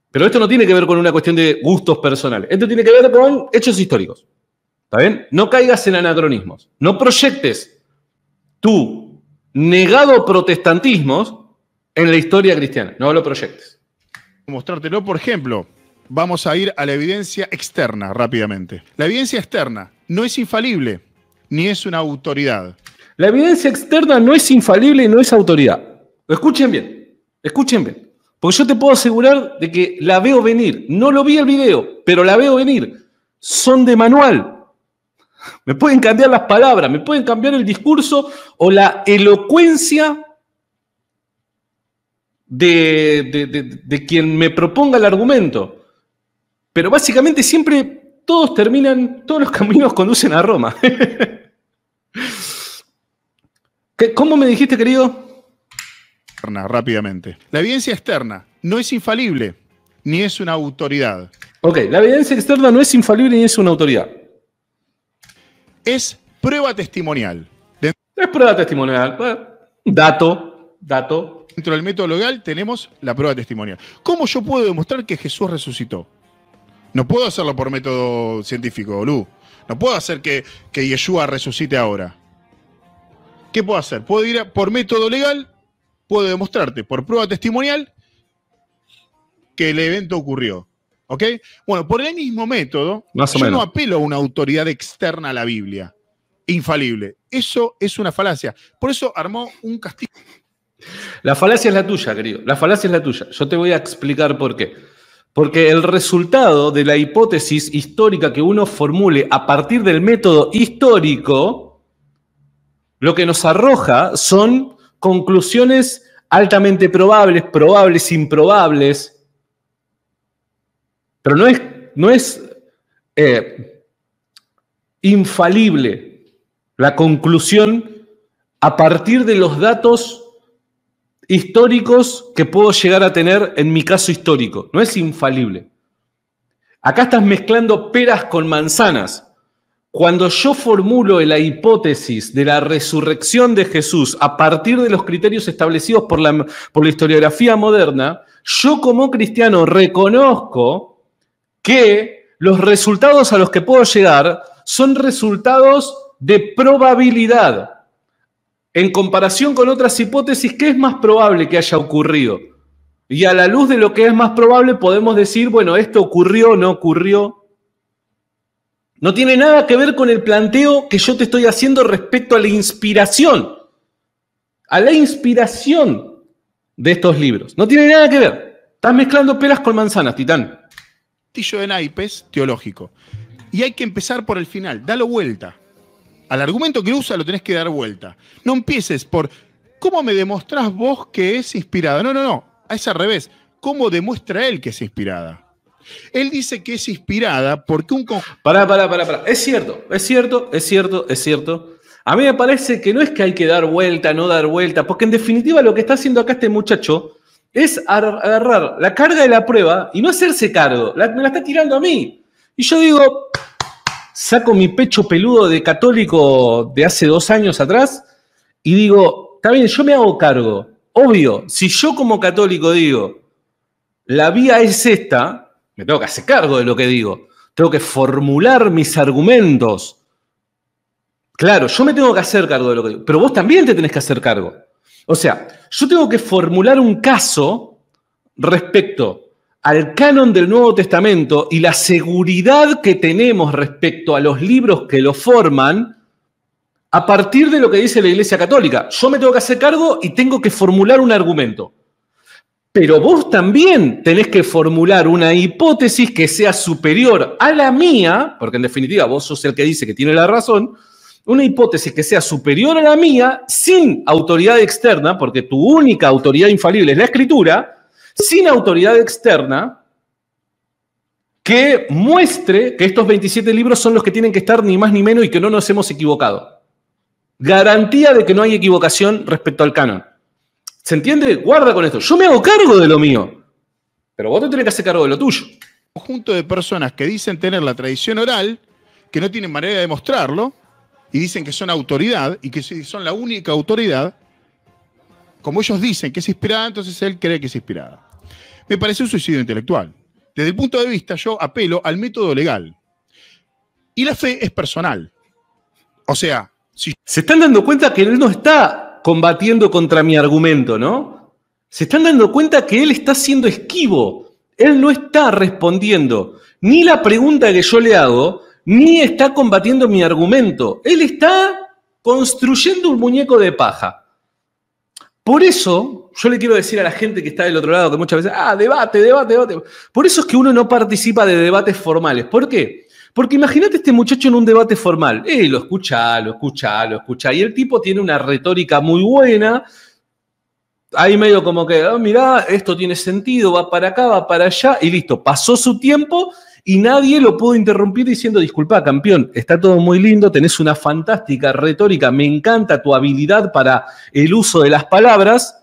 Pero esto no tiene que ver con una cuestión de gustos personales. Esto tiene que ver con hechos históricos. ¿Está bien? No caigas en anacronismos. No proyectes tu negado protestantismo en la historia cristiana. No lo proyectes. Mostrártelo, por ejemplo, vamos a ir a la evidencia externa rápidamente. La evidencia externa no es infalible, ni es una autoridad. La evidencia externa no es infalible y no es autoridad. Escuchen bien, escuchen bien. Porque yo te puedo asegurar de que la veo venir. No lo vi el video, pero la veo venir. Son de manual. Me pueden cambiar las palabras, me pueden cambiar el discurso o la elocuencia de quien me proponga el argumento. Pero básicamente siempre todos los caminos conducen a Roma. ¿Cómo me dijiste, querido? Rápidamente. La evidencia externa no es infalible, ni es una autoridad. Ok, la evidencia externa no es infalible ni es una autoridad. Es prueba testimonial. Es prueba testimonial. Dato. Dentro del método legal tenemos la prueba testimonial. ¿Cómo yo puedo demostrar que Jesús resucitó? No puedo hacerlo por método científico, Lu. No puedo hacer que Yeshua resucite ahora. ¿Qué puedo hacer? Puedo ir por método legal, puedo demostrarte por prueba testimonial que el evento ocurrió. ¿Ok? Bueno, por el mismo método, yo no apelo a una autoridad externa a la Biblia, infalible. Eso es una falacia. Por eso armó un castigo. La falacia es la tuya, querido. La falacia es la tuya. Yo te voy a explicar por qué. Porque el resultado de la hipótesis histórica que uno formule a partir del método histórico, lo que nos arroja son conclusiones altamente probables, improbables, pero no es infalible la conclusión a partir de los datos históricos que puedo llegar a tener en mi caso histórico. No es infalible. Acá estás mezclando peras con manzanas. Cuando yo formulo la hipótesis de la resurrección de Jesús a partir de los criterios establecidos por la historiografía moderna, yo como cristiano reconozco que los resultados a los que puedo llegar son resultados de probabilidad. En comparación con otras hipótesis, ¿qué es más probable que haya ocurrido? Y a la luz de lo que es más probable podemos decir, bueno, esto ocurrió, no ocurrió. No tiene nada que ver con el planteo que yo te estoy haciendo respecto a la inspiración. A la inspiración de estos libros. No tiene nada que ver. Estás mezclando peras con manzanas, Titán. Castillo de naipes teológico. Y hay que empezar por el final. Dalo vuelta. Al argumento que usa lo tenés que dar vuelta. No empieces por ¿cómo me demostrás vos que es inspirada? No. Es al revés. ¿Cómo demuestra él que es inspirada? Él dice que es inspirada porque un... Pará. Es cierto. A mí me parece que no es que hay que dar vuelta, no dar vuelta, porque en definitiva lo que está haciendo acá este muchacho es agarrar la carga de la prueba y no hacerse cargo. Me la está tirando a mí. Y yo digo, saco mi pecho peludo de católico de hace 2 años atrás y digo, está bien, yo me hago cargo. Obvio, si yo como católico digo, la vía es esta... Me tengo que hacer cargo de lo que digo. Tengo que formular mis argumentos. Claro, yo me tengo que hacer cargo de lo que digo. Pero vos también te tenés que hacer cargo. O sea, yo tengo que formular un caso respecto al canon del Nuevo Testamento y la seguridad que tenemos respecto a los libros que lo forman a partir de lo que dice la Iglesia Católica. Yo me tengo que hacer cargo y tengo que formular un argumento. Pero vos también tenés que formular una hipótesis que sea superior a la mía, porque en definitiva vos sos el que dice que tiene la razón, una hipótesis que sea superior a la mía, sin autoridad externa, porque tu única autoridad infalible es la Escritura, sin autoridad externa, que muestre que estos 27 libros son los que tienen que estar ni más ni menos y que no nos hemos equivocado. Garantía de que no hay equivocación respecto al canon. ¿Se entiende? Guarda con esto. Yo me hago cargo de lo mío, pero vos te tenés que hacer cargo de lo tuyo. Un conjunto de personas que dicen tener la tradición oral, que no tienen manera de demostrarlo, y dicen que son autoridad, y que si son la única autoridad, como ellos dicen que es inspirada, entonces él cree que es inspirada. Me parece un suicidio intelectual. Desde el punto de vista, yo apelo al método legal. Y la fe es personal. O sea, si... Se están dando cuenta que él no está combatiendo contra mi argumento, ¿no? Se están dando cuenta que él está siendo esquivo. Él no está respondiendo ni la pregunta que yo le hago, ni está combatiendo mi argumento. Él está construyendo un muñeco de paja. Por eso, yo le quiero decir a la gente que está del otro lado, que muchas veces, debate. Por eso es que uno no participa de debates formales. ¿Por qué? Porque imagínate este muchacho en un debate formal. Lo escucha. Y el tipo tiene una retórica muy buena. Ahí medio como que, mirá, esto tiene sentido, va para acá, va para allá. Y listo, pasó su tiempo y nadie lo pudo interrumpir diciendo, disculpa, campeón, está todo muy lindo, tenés una fantástica retórica, me encanta tu habilidad para el uso de las palabras,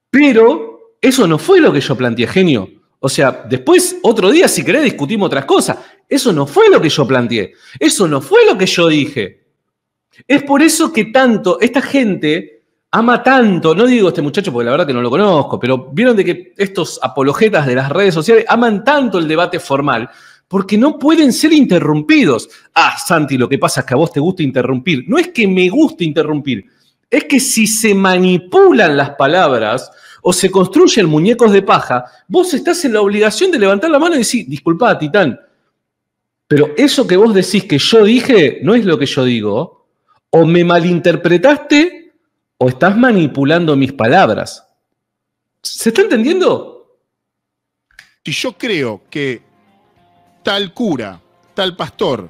pero eso no fue lo que yo planteé, genio. O sea, después, otro día, si querés, discutimos otras cosas. Eso no fue lo que yo planteé. Eso no fue lo que yo dije. Es por eso que tanto, esta gente ama tanto, no digo este muchacho porque la verdad que no lo conozco, pero vieron de que estos apologetas de las redes sociales aman tanto el debate formal porque no pueden ser interrumpidos. Santi, lo que pasa es que a vos te gusta interrumpir. No es que me guste interrumpir, es que si se manipulan las palabras o se construyen muñecos de paja, vos estás en la obligación de levantar la mano y decir, disculpá, Titán, pero eso que vos decís que yo dije no es lo que yo digo, o me malinterpretaste o estás manipulando mis palabras. ¿Se está entendiendo? Si yo creo que tal cura, tal pastor,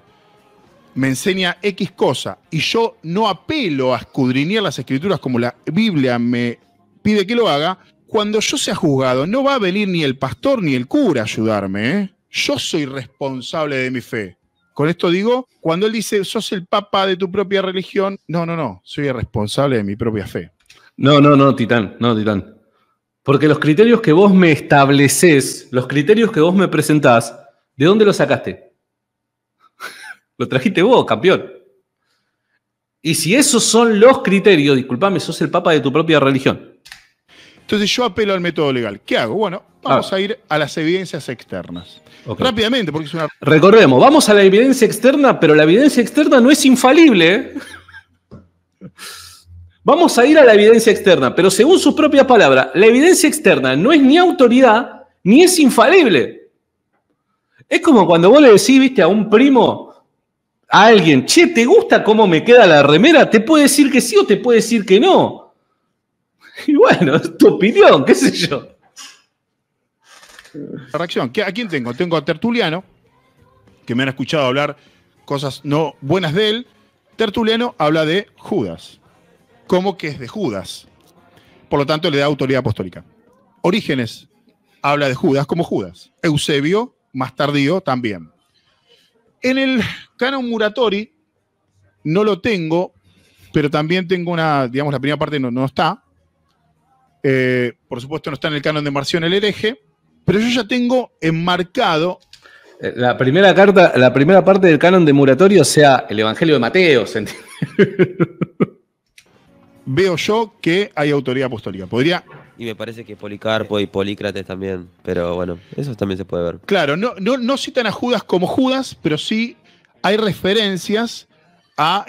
me enseña X cosa y yo no apelo a escudriñar las escrituras como la Biblia me pide que lo haga, cuando yo sea juzgado no va a venir ni el pastor ni el cura a ayudarme, ¿eh? Yo soy responsable de mi fe. Con esto digo, cuando él dice, sos el papa de tu propia religión, no, soy el responsable de mi propia fe. No, Titán. Porque los criterios que vos me establecés, los criterios que vos me presentás, ¿de dónde los sacaste? Lo trajiste vos, campeón. Y si esos son los criterios, disculpame, sos el papa de tu propia religión. Entonces yo apelo al método legal. ¿Qué hago? Bueno, vamos a ir a las evidencias externas. Okay. Rápidamente, porque es una... Recordemos, vamos a la evidencia externa, pero la evidencia externa no es infalible, ¿eh? Vamos a ir a la evidencia externa, pero según sus propias palabras, la evidencia externa no es ni autoridad, ni es infalible. Es como cuando vos le decís, viste, a un primo, a alguien, che, ¿te gusta cómo me queda la remera? Te puede decir que sí o te puede decir que no. Y bueno, es tu opinión, qué sé yo. La reacción. ¿A quién tengo? Tengo a Tertuliano, que me han escuchado hablar cosas no buenas de él. Tertuliano habla de Judas, como que es de Judas. Por lo tanto, le da autoridad apostólica. Orígenes habla de Judas como Judas. Eusebio, más tardío, también. En el canon Muratori no lo tengo, pero también tengo una, digamos, la primera parte no está. Por supuesto no está en el canon de Marción el hereje, pero yo ya tengo enmarcado. La primera parte del canon de Muratori, o sea, el Evangelio de Mateo, ¿se entiende? Veo yo que hay autoridad apostólica. Podría. Y me parece que Policarpo y Polícrates también, pero bueno, eso también se puede ver. Claro, no citan a Judas como Judas, pero sí hay referencias a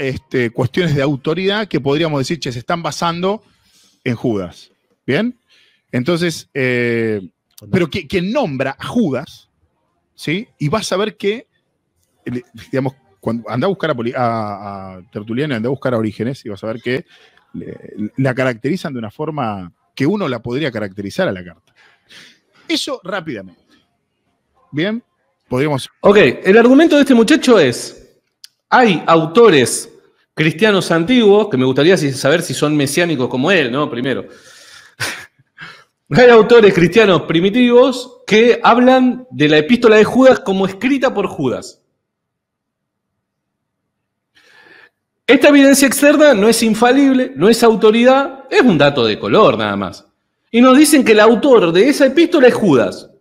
cuestiones de autoridad que podríamos decir, che, se están basando en Judas. ¿Bien? Entonces, pero quien nombra a Judas, ¿sí? Y vas a ver que, digamos, cuando anda a buscar a Tertuliano, anda a buscar a Orígenes, y vas a ver que la caracterizan de una forma que uno la podría caracterizar a la carta. Eso rápidamente. ¿Bien? Podríamos. Ok, el argumento de este muchacho es: hay autores cristianos antiguos, que me gustaría saber si son mesiánicos como él, ¿no? Primero. Hay autores cristianos primitivos que hablan de la epístola de Judas como escrita por Judas. Esta evidencia externa no es infalible, no es autoridad, es un dato de color nada más. Y nos dicen que el autor de esa epístola es Judas.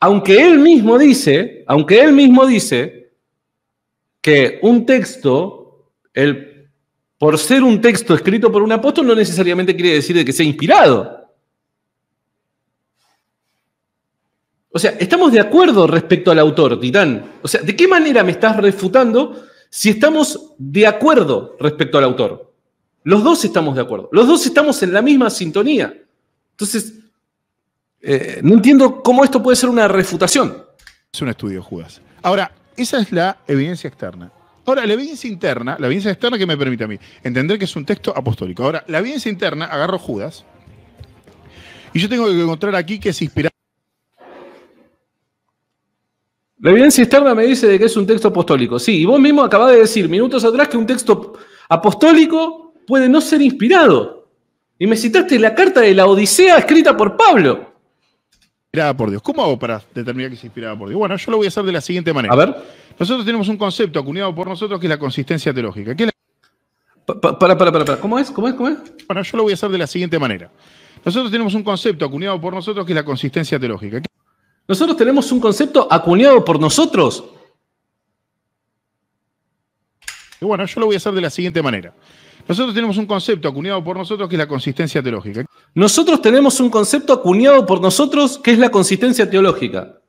Aunque él mismo dice que un texto, por ser un texto escrito por un apóstol, no necesariamente quiere decir de que sea inspirado. O sea, estamos de acuerdo respecto al autor, Titán. O sea, ¿de qué manera me estás refutando si estamos de acuerdo respecto al autor? Los dos estamos de acuerdo. Los dos estamos en la misma sintonía. Entonces, no entiendo cómo esto puede ser una refutación. Es un estudio, Judas. Ahora, esa es la evidencia externa. Ahora, la evidencia interna, que me permite a mí entender que es un texto apostólico. Ahora, la evidencia interna, agarro Judas, y yo tengo que encontrar aquí que es inspirado. La evidencia externa me dice de que es un texto apostólico. Sí, y vos mismo acabás de decir minutos atrás que un texto apostólico puede no ser inspirado. Y me citaste la carta de la Odisea escrita por Pablo. Inspirada por Dios. ¿Cómo hago para determinar que es inspirada por Dios? Bueno, yo lo voy a hacer de la siguiente manera. A ver. Nosotros tenemos un concepto acuñado por nosotros que es la consistencia teológica. ¿Qué es Para. ¿Cómo es? Bueno, yo lo voy a hacer de la siguiente manera. Nosotros tenemos un concepto acuñado por nosotros que es la consistencia teológica. Nosotros tenemos un concepto acuñado por nosotros. Bueno, yo lo voy a hacer de la siguiente manera. Nosotros tenemos un concepto acuñado por nosotros que es la consistencia teológica. Nosotros tenemos un concepto acuñado por nosotros que es la consistencia teológica.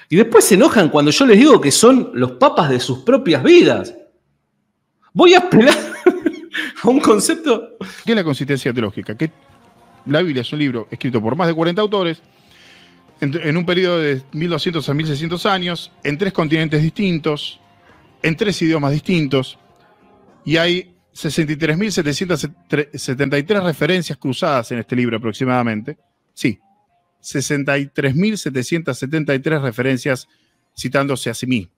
Y después se enojan cuando yo les digo que son los papas de sus propias vidas. Voy a apelar a un concepto. ¿Qué es la consistencia teológica? Que la Biblia es un libro escrito por más de 40 autores, en un periodo de 1200 a 1600 años, en 3 continentes distintos, en 3 idiomas distintos, y hay 63.773 referencias cruzadas en este libro aproximadamente. Sí, 63.773 referencias citándose a sí mismo.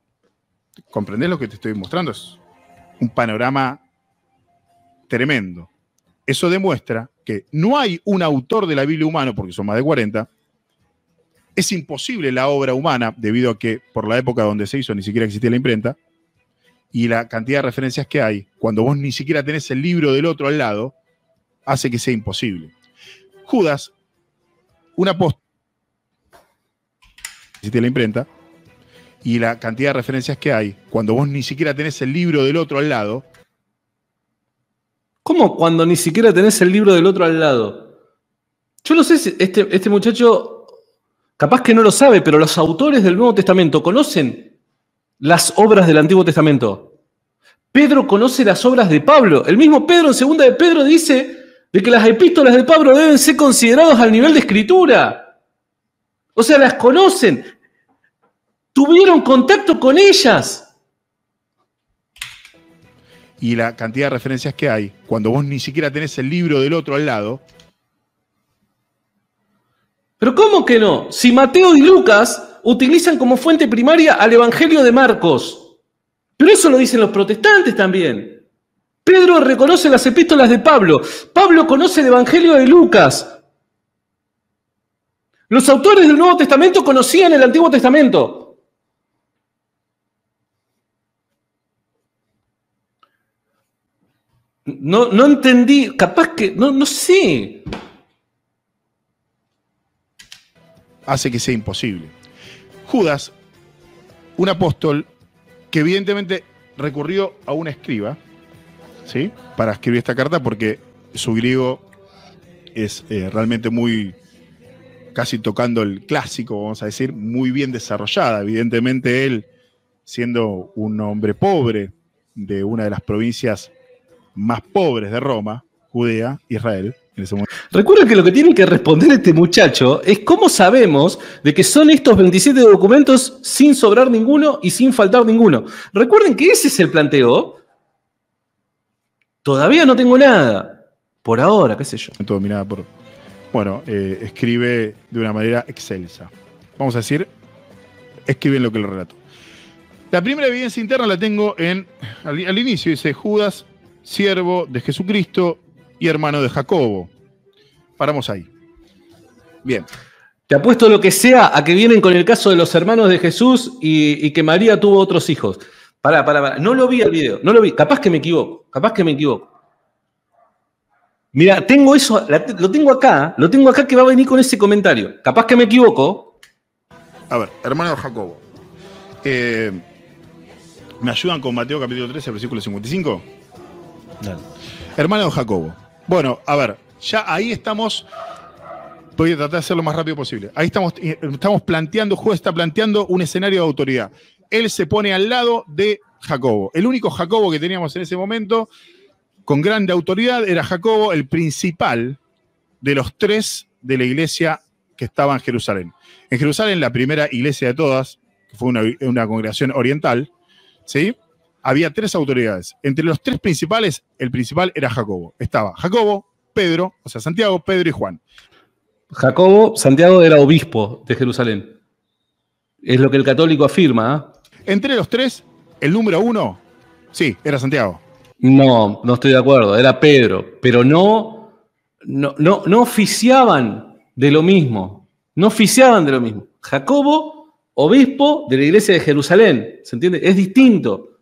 ¿Comprendés lo que te estoy mostrando? Es un panorama tremendo. Eso demuestra que no hay un autor de la Biblia humano, porque son más de 40. Es imposible la obra humana, debido a que por la época donde se hizo ni siquiera existía la imprenta, y la cantidad de referencias que hay, cuando vos ni siquiera tenés el libro del otro al lado, hace que sea imposible. Judas, un apóstol, existía la imprenta, y la cantidad de referencias que hay, cuando vos ni siquiera tenés el libro del otro al lado. ¿Cómo cuando ni siquiera tenés el libro del otro al lado? Yo no sé si este muchacho, capaz que no lo sabe, pero los autores del Nuevo Testamento conocen las obras del Antiguo Testamento. Pedro conoce las obras de Pablo. El mismo Pedro en 2 de Pedro dice de que las epístolas de Pablo deben ser consideradas al nivel de escritura. O sea, las conocen. Tuvieron contacto con ellas. Y la cantidad de referencias que hay, cuando vos ni siquiera tenés el libro del otro al lado. Pero ¿cómo que no? Si Mateo y Lucas utilizan como fuente primaria al Evangelio de Marcos. Pero eso lo dicen los protestantes también. Pedro reconoce las epístolas de Pablo. Pablo conoce el Evangelio de Lucas. Los autores del Nuevo Testamento conocían el Antiguo Testamento. No entendí, capaz que, no sé. Hace que sea imposible. Judas, un apóstol que evidentemente recurrió a un escriba, ¿sí? Para escribir esta carta porque su griego es realmente muy, casi tocando el clásico, vamos a decir, muy bien desarrollada. Evidentemente él, siendo un hombre pobre de una de las provincias más pobres de Roma, Judea, Israel, en ese momento. Recuerden que lo que tiene que responder este muchacho es cómo sabemos de que son estos 27 documentos sin sobrar ninguno y sin faltar ninguno. Recuerden que ese es el planteo. Todavía no tengo nada. Por ahora, qué sé yo. Dominada por... Bueno, escribe de una manera excelsa. Vamos a decir, escribe en lo que lo relato. La primera evidencia interna la tengo al inicio. Dice Judas, siervo de Jesucristo y hermano de Jacobo. Paramos ahí. Bien. Te apuesto lo que sea a que vienen con el caso de los hermanos de Jesús y que María tuvo otros hijos. Pará. No lo vi el video. No lo vi. Capaz que me equivoco. Mira, tengo eso, lo tengo acá que va a venir con ese comentario. Capaz que me equivoco. A ver, hermano de Jacobo. ¿Me ayudan con Mateo capítulo 13, versículo 55? Dale. Hermano de Jacobo. Bueno, a ver, ya ahí estamos. Voy a tratar de hacerlo lo más rápido posible. Ahí estamos planteando, Judas está planteando un escenario de autoridad. Él se pone al lado de Jacobo. El único Jacobo que teníamos en ese momento, con grande autoridad, era Jacobo, el principal de los tres de la iglesia que estaba en Jerusalén. En Jerusalén, la primera iglesia de todas, que fue una congregación oriental, ¿sí? Había tres autoridades. Entre los tres principales, el principal era Jacobo. Estaba Jacobo, Pedro, o sea, Santiago, Pedro y Juan. Jacobo, Santiago era obispo de Jerusalén. Es lo que el católico afirma. Entre los tres, el número uno, sí, era Santiago. No estoy de acuerdo. Era Pedro. Pero no oficiaban de lo mismo. Jacobo, obispo de la iglesia de Jerusalén. ¿Se entiende? Es distinto.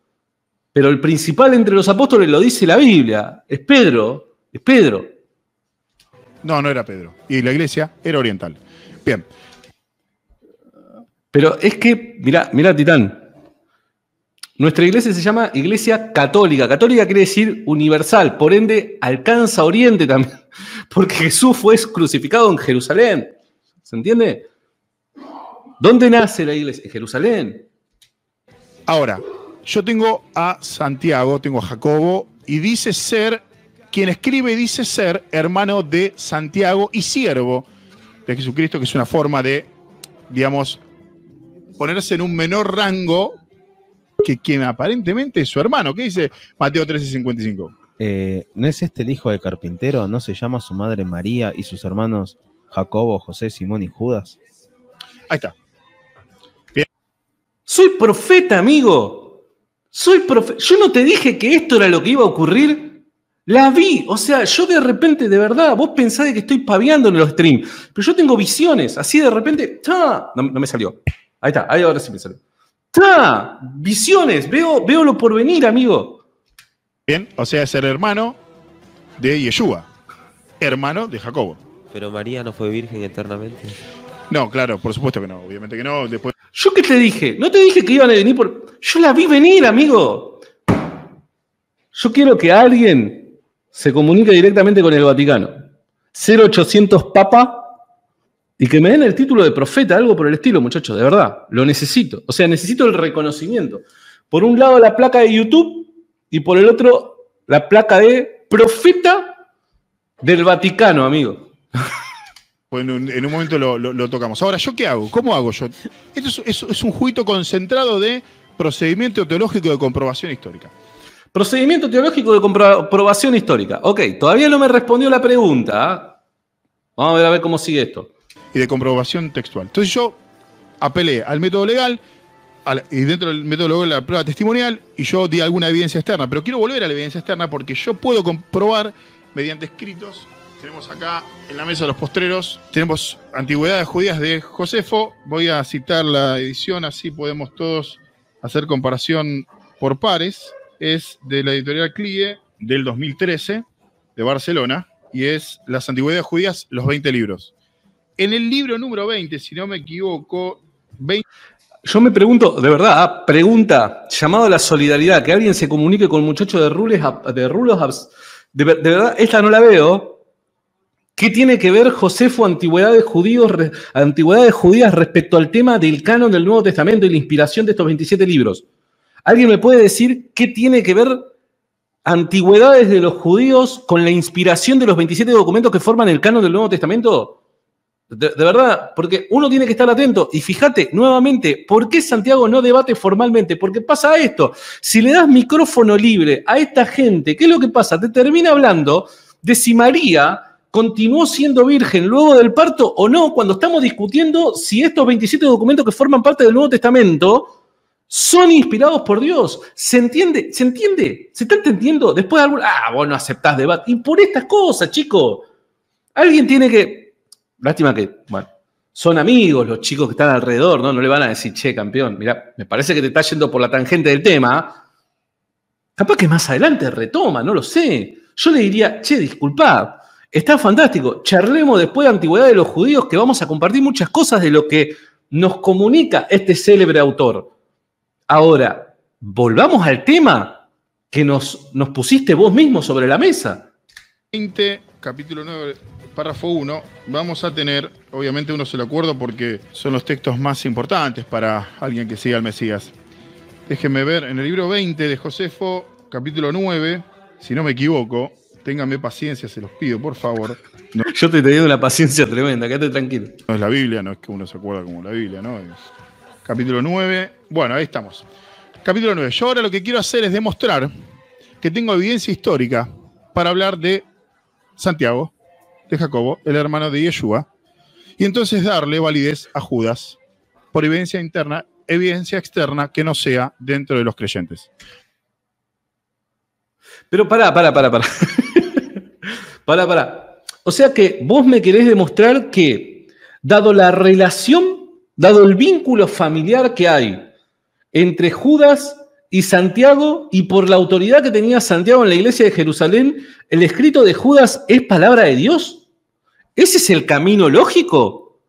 Pero el principal entre los apóstoles lo dice la Biblia. Es Pedro. No era Pedro. Y la iglesia era oriental. Bien. Pero es que, mirá, Titán. Nuestra iglesia se llama Iglesia Católica. Católica quiere decir universal. Por ende, alcanza Oriente también. Porque Jesús fue crucificado en Jerusalén. ¿Se entiende? ¿Dónde nace la iglesia? En Jerusalén. Ahora, yo tengo a Santiago, tengo a Jacobo, y dice ser, quien escribe dice ser hermano de Santiago y siervo de Jesucristo, que es una forma de, digamos, ponerse en un menor rango que quien aparentemente es su hermano. ¿Qué dice Mateo 13:55? ¿No es este el hijo del carpintero? ¿No se llama su madre María y sus hermanos Jacobo, José, Simón y Judas? Ahí está. Soy profeta, amigo. Yo no te dije que esto era lo que iba a ocurrir. La vi. O sea, yo de repente, de verdad, vos pensás que estoy paviando en los streams, pero yo tengo visiones. Así de repente, no me salió. Ahí está, ahí ahora sí me salió. Visiones. Veo lo por venir, amigo. Bien, o sea, es el hermano de Yeshua, hermano de Jacobo. Pero María no fue virgen eternamente. No, claro, por supuesto que no, obviamente que no. Después... ¿Yo qué te dije? No te dije que iban a venir por... Yo la vi venir, amigo. Yo quiero que alguien se comunique directamente con el Vaticano. 0800 Papa y que me den el título de profeta, algo por el estilo, muchachos, de verdad. Lo necesito. O sea, necesito el reconocimiento. Por un lado la placa de YouTube y por el otro la placa de profeta del Vaticano, amigo. pues en un momento lo tocamos. Ahora, ¿yo qué hago? ¿Cómo hago yo? Esto es un juguito concentrado de procedimiento teológico de comprobación histórica. Procedimiento teológico de comprobación histórica. Ok, todavía no me respondió la pregunta. Vamos a ver cómo sigue esto. Y de comprobación textual. Entonces yo apelé al método legal, y dentro del método legal la prueba testimonial, y yo di alguna evidencia externa. Pero quiero volver a la evidencia externa porque yo puedo comprobar mediante escritos. Tenemos acá en la mesa de los postreros, tenemos Antigüedades Judías de Josefo. Voy a citar la edición, así podemos todos hacer comparación por pares. Es de la editorial Clie del 2013, de Barcelona, y es Las Antigüedades Judías, los 20 libros. En el libro número 20, si no me equivoco, 20... Yo me pregunto, de verdad, pregunta, llamado a la solidaridad, que alguien se comunique con el muchacho de Rulos, de verdad, esta no la veo. ¿Qué tiene que ver Josefo Antigüedades Judías respecto al tema del canon del Nuevo Testamento y la inspiración de estos 27 libros? ¿Alguien me puede decir qué tiene que ver Antigüedades de los Judíos con la inspiración de los 27 documentos que forman el canon del Nuevo Testamento? De verdad, porque uno tiene que estar atento. Y fíjate, nuevamente, ¿por qué Santiago no debate formalmente? Porque pasa esto. Si le das micrófono libre a esta gente, ¿qué es lo que pasa? Te termina hablando de si María continuó siendo virgen luego del parto o no, cuando estamos discutiendo si estos 27 documentos que forman parte del Nuevo Testamento son inspirados por Dios. ¿Se entiende? ¿Se entiende? ¿Se está entendiendo? Después de algún... vos no aceptás debate. Y por estas cosas, chicos. Alguien tiene que... Lástima que, bueno, son amigos los chicos que están alrededor, ¿no? No le van a decir, che, campeón, mirá, me parece que te está yendo por la tangente del tema. Capaz que más adelante retoma, no lo sé. Yo le diría, che, disculpad, está fantástico. Charlemos después de Antigüedad de los Judíos, que vamos a compartir muchas cosas de lo que nos comunica este célebre autor. Ahora, volvamos al tema que nos pusiste vos mismo sobre la mesa. 20, capítulo 9, párrafo 1, vamos a tener, obviamente uno se lo acuerdo porque son los textos más importantes para alguien que siga al Mesías. Déjenme ver, en el libro 20 de Josefo, capítulo 9, si no me equivoco, ténganme paciencia, se los pido, por favor. No, yo te he tenido una paciencia tremenda, quédate tranquilo. No es la Biblia, no es que uno se acuerda como la Biblia, ¿no? Capítulo 9, bueno, ahí estamos. Capítulo 9, yo ahora lo que quiero hacer es demostrar que tengo evidencia histórica para hablar de Santiago, de Jacobo, el hermano de Yeshua, y entonces darle validez a Judas por evidencia interna, evidencia externa que no sea dentro de los creyentes. Pero pará. Pará. O sea que vos me querés demostrar que, dado la relación, dado el vínculo familiar que hay entre Judas y Santiago, y por la autoridad que tenía Santiago en la iglesia de Jerusalén, ¿el escrito de Judas es palabra de Dios? ¿Ese es el camino lógico?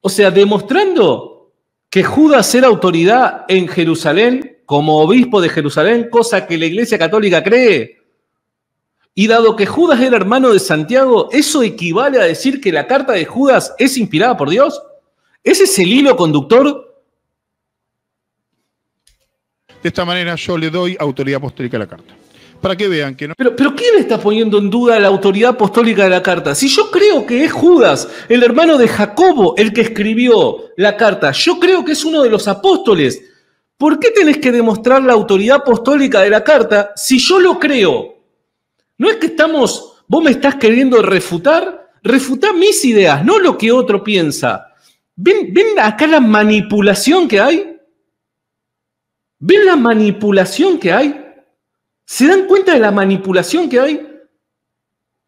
O sea, demostrando que Judas era autoridad en Jerusalén, como obispo de Jerusalén, cosa que la iglesia católica cree. Y dado que Judas era hermano de Santiago, ¿eso equivale a decir que la carta de Judas es inspirada por Dios? ¿Ese es el hilo conductor? De esta manera yo le doy autoridad apostólica a la carta. Para que vean que no... Pero ¿quién está poniendo en duda la autoridad apostólica de la carta? Si yo creo que es Judas, el hermano de Jacobo, el que escribió la carta, yo creo que es uno de los apóstoles. ¿Por qué tenés que demostrar la autoridad apostólica de la carta si yo lo creo? No es que vos me estás queriendo refutar mis ideas, no lo que otro piensa. ¿Ven acá la manipulación que hay? ¿Ven la manipulación que hay? ¿Se dan cuenta de la manipulación que hay?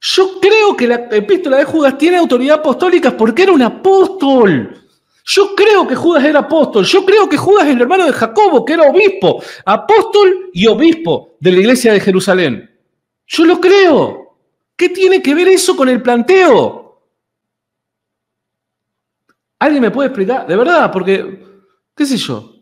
Yo creo que la epístola de Judas tiene autoridad apostólica porque era un apóstol. Yo creo que Judas era apóstol. Yo creo que Judas es el hermano de Jacobo, que era obispo, apóstol y obispo de la iglesia de Jerusalén. Yo lo creo. ¿Qué tiene que ver eso con el planteo? ¿Alguien me puede explicar? De verdad, porque, qué sé yo.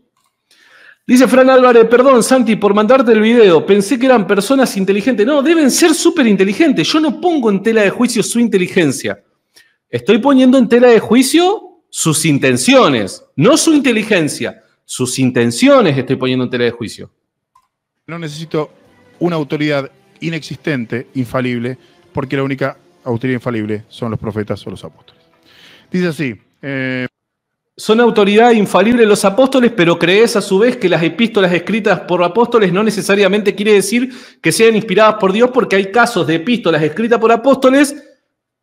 Dice Fran Álvarez, perdón Santi por mandarte el video, pensé que eran personas inteligentes. No, deben ser súper inteligentes. Yo no pongo en tela de juicio su inteligencia. Estoy poniendo en tela de juicio sus intenciones, no su inteligencia. Sus intenciones estoy poniendo en tela de juicio. No necesito una autoridad inexistente, infalible, porque la única autoridad infalible son los profetas o los apóstoles. Dice así. Son autoridad infalible los apóstoles, pero crees a su vez que las epístolas escritas por apóstoles no necesariamente quiere decir que sean inspiradas por Dios, porque hay casos de epístolas escritas por apóstoles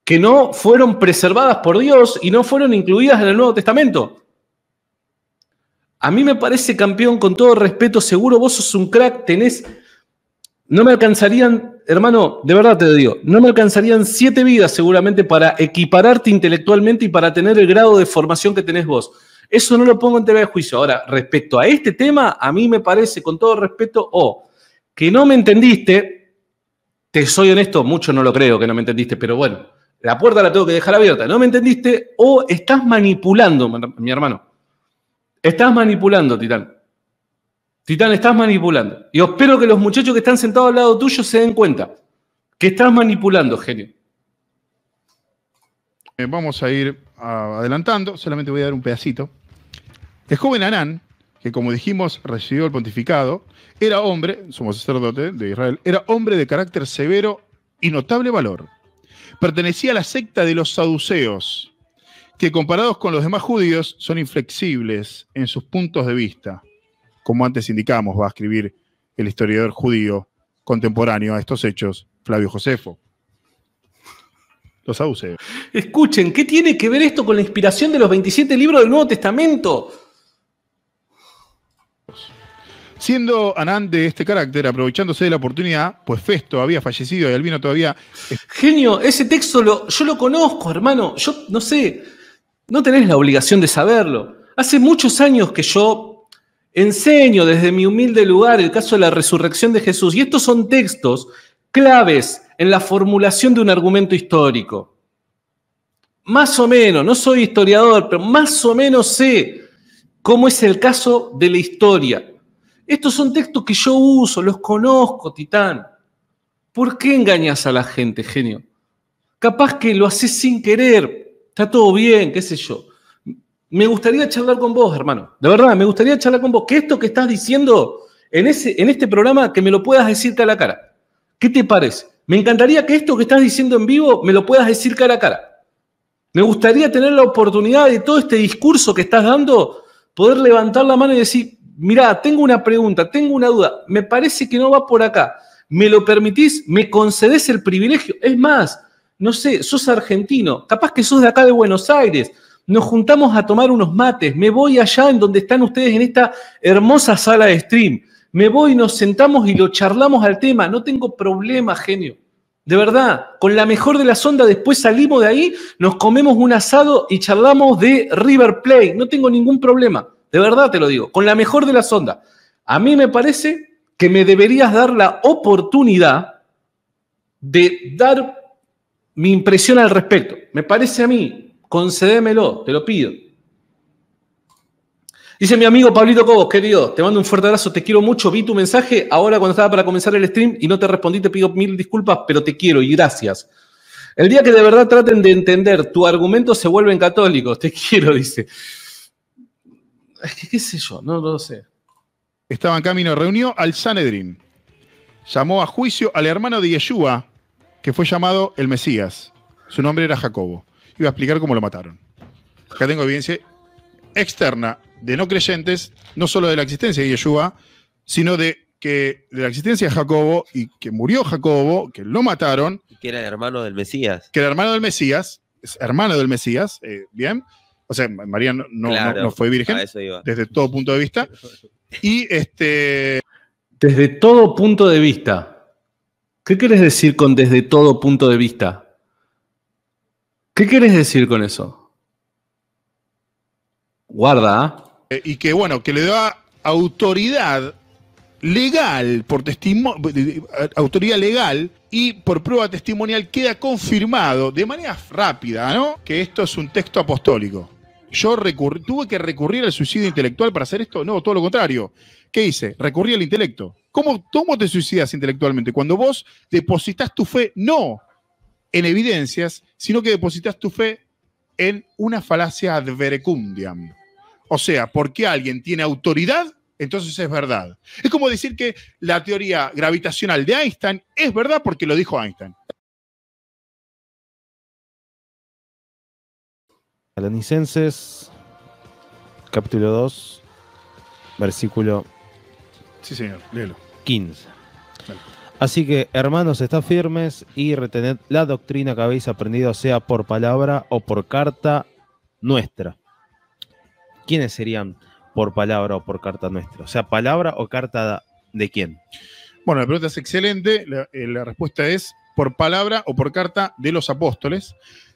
que no fueron preservadas por Dios y no fueron incluidas en el Nuevo Testamento. A mí me parece, campeón, con todo respeto, seguro vos sos un crack, tenés... No me alcanzarían, hermano, de verdad te lo digo, no me alcanzarían 7 vidas seguramente para equipararte intelectualmente y para tener el grado de formación que tenés vos. Eso no lo pongo en tela de juicio. Ahora, respecto a este tema, a mí me parece, con todo respeto, que no me entendiste, te soy honesto, mucho no lo creo que no me entendiste, pero bueno, la puerta la tengo que dejar abierta, no me entendiste o estás manipulando, mi hermano. Estás manipulando, Titán. Titán, estás manipulando. Y espero que los muchachos que están sentados al lado tuyo se den cuenta que estás manipulando, genio. Vamos a ir adelantando, solamente voy a dar un pedacito. El joven Anán, que como dijimos recibió el pontificado, era hombre, somos sacerdote de Israel, era hombre de carácter severo y notable valor. Pertenecía a la secta de los saduceos, que comparados con los demás judíos son inflexibles en sus puntos de vista. Como antes indicamos, va a escribir el historiador judío contemporáneo a estos hechos, Flavio Josefo. Los saduceos. Escuchen, ¿qué tiene que ver esto con la inspiración de los 27 libros del Nuevo Testamento? Siendo Anán de este carácter, aprovechándose de la oportunidad, pues Festo había fallecido y Albino todavía... Genio, ese texto yo lo conozco, hermano. Yo no sé, no tenés la obligación de saberlo. Hace muchos años que yo enseño desde mi humilde lugar el caso de la resurrección de Jesús. Y estos son textos claves en la formulación de un argumento histórico. Más o menos, no soy historiador, pero más o menos sé cómo es el caso de la historia. Estos son textos que yo uso, los conozco, Titán. ¿Por qué engañas a la gente, genio? Capaz que lo haces sin querer, está todo bien, qué sé yo. Me gustaría charlar con vos, hermano. De verdad, me gustaría charlar con vos. Que esto que estás diciendo en este programa, que me lo puedas decir cara a cara. ¿Qué te parece? Me encantaría que esto que estás diciendo en vivo me lo puedas decir cara a cara. Me gustaría tener la oportunidad de todo este discurso que estás dando, poder levantar la mano y decir, mirá, tengo una pregunta, tengo una duda, me parece que no va por acá. ¿Me lo permitís? ¿Me concedés el privilegio? Es más, no sé, sos argentino, capaz que sos de acá de Buenos Aires. Nos juntamos a tomar unos mates, me voy allá en donde están ustedes en esta hermosa sala de stream, me voy, nos sentamos y lo charlamos al tema, no tengo problema, genio, de verdad, con la mejor de las ondas, después salimos de ahí, nos comemos un asado y charlamos de River Plate, no tengo ningún problema, de verdad te lo digo, con la mejor de las ondas. A mí me parece que me deberías dar la oportunidad de dar mi impresión al respecto, me parece a mí. Concédemelo, te lo pido. Dice mi amigo Pablito Cobos, querido, te mando un fuerte abrazo, te quiero mucho, vi tu mensaje ahora cuando estaba para comenzar el stream y no te respondí, te pido 1000 disculpas, pero te quiero y gracias. El día que de verdad traten de entender tu argumento se vuelven católicos, te quiero, dice. Es que qué sé yo, no lo sé. Estaba en camino, reunió al Sanedrín. Llamó a juicio al hermano de Yeshua, que fue llamado el Mesías. Su nombre era Jacobo. Iba a explicar cómo lo mataron. Acá tengo evidencia externa de no creyentes, no solo de la existencia de Yeshua, sino de la existencia de Jacobo y que murió Jacobo, que lo mataron. Que era el hermano del Mesías. Que era hermano del Mesías, es hermano del Mesías, bien. O sea, María no fue virgen, desde todo punto de vista. Y Desde todo punto de vista. ¿Qué quieres decir con desde todo punto de vista? ¿Qué quieres decir con eso? Guarda. Y que, bueno, que le da autoridad legal, autoridad legal y por prueba testimonial queda confirmado de manera rápida, ¿no? Que esto es un texto apostólico. Yo tuve que recurrir al suicidio intelectual para hacer esto. No, todo lo contrario. ¿Qué hice? Recurrí al intelecto. ¿Cómo te suicidas intelectualmente? Cuando vos depositas tu fe, no en evidencias, sino que depositas tu fe en una falacia ad verecundiam. O sea, porque alguien tiene autoridad, entonces es verdad. Es como decir que la teoría gravitacional de Einstein es verdad porque lo dijo Einstein. Tesalonicenses, capítulo 2, versículo Sí, señor, léelo. 15. Dale. Así que, hermanos, estad firmes y retened la doctrina que habéis aprendido, sea por palabra o por carta nuestra. ¿Quiénes serían por palabra o por carta nuestra? O sea, palabra o carta de quién. Bueno, la pregunta es excelente. La respuesta es por palabra o por carta de los apóstoles.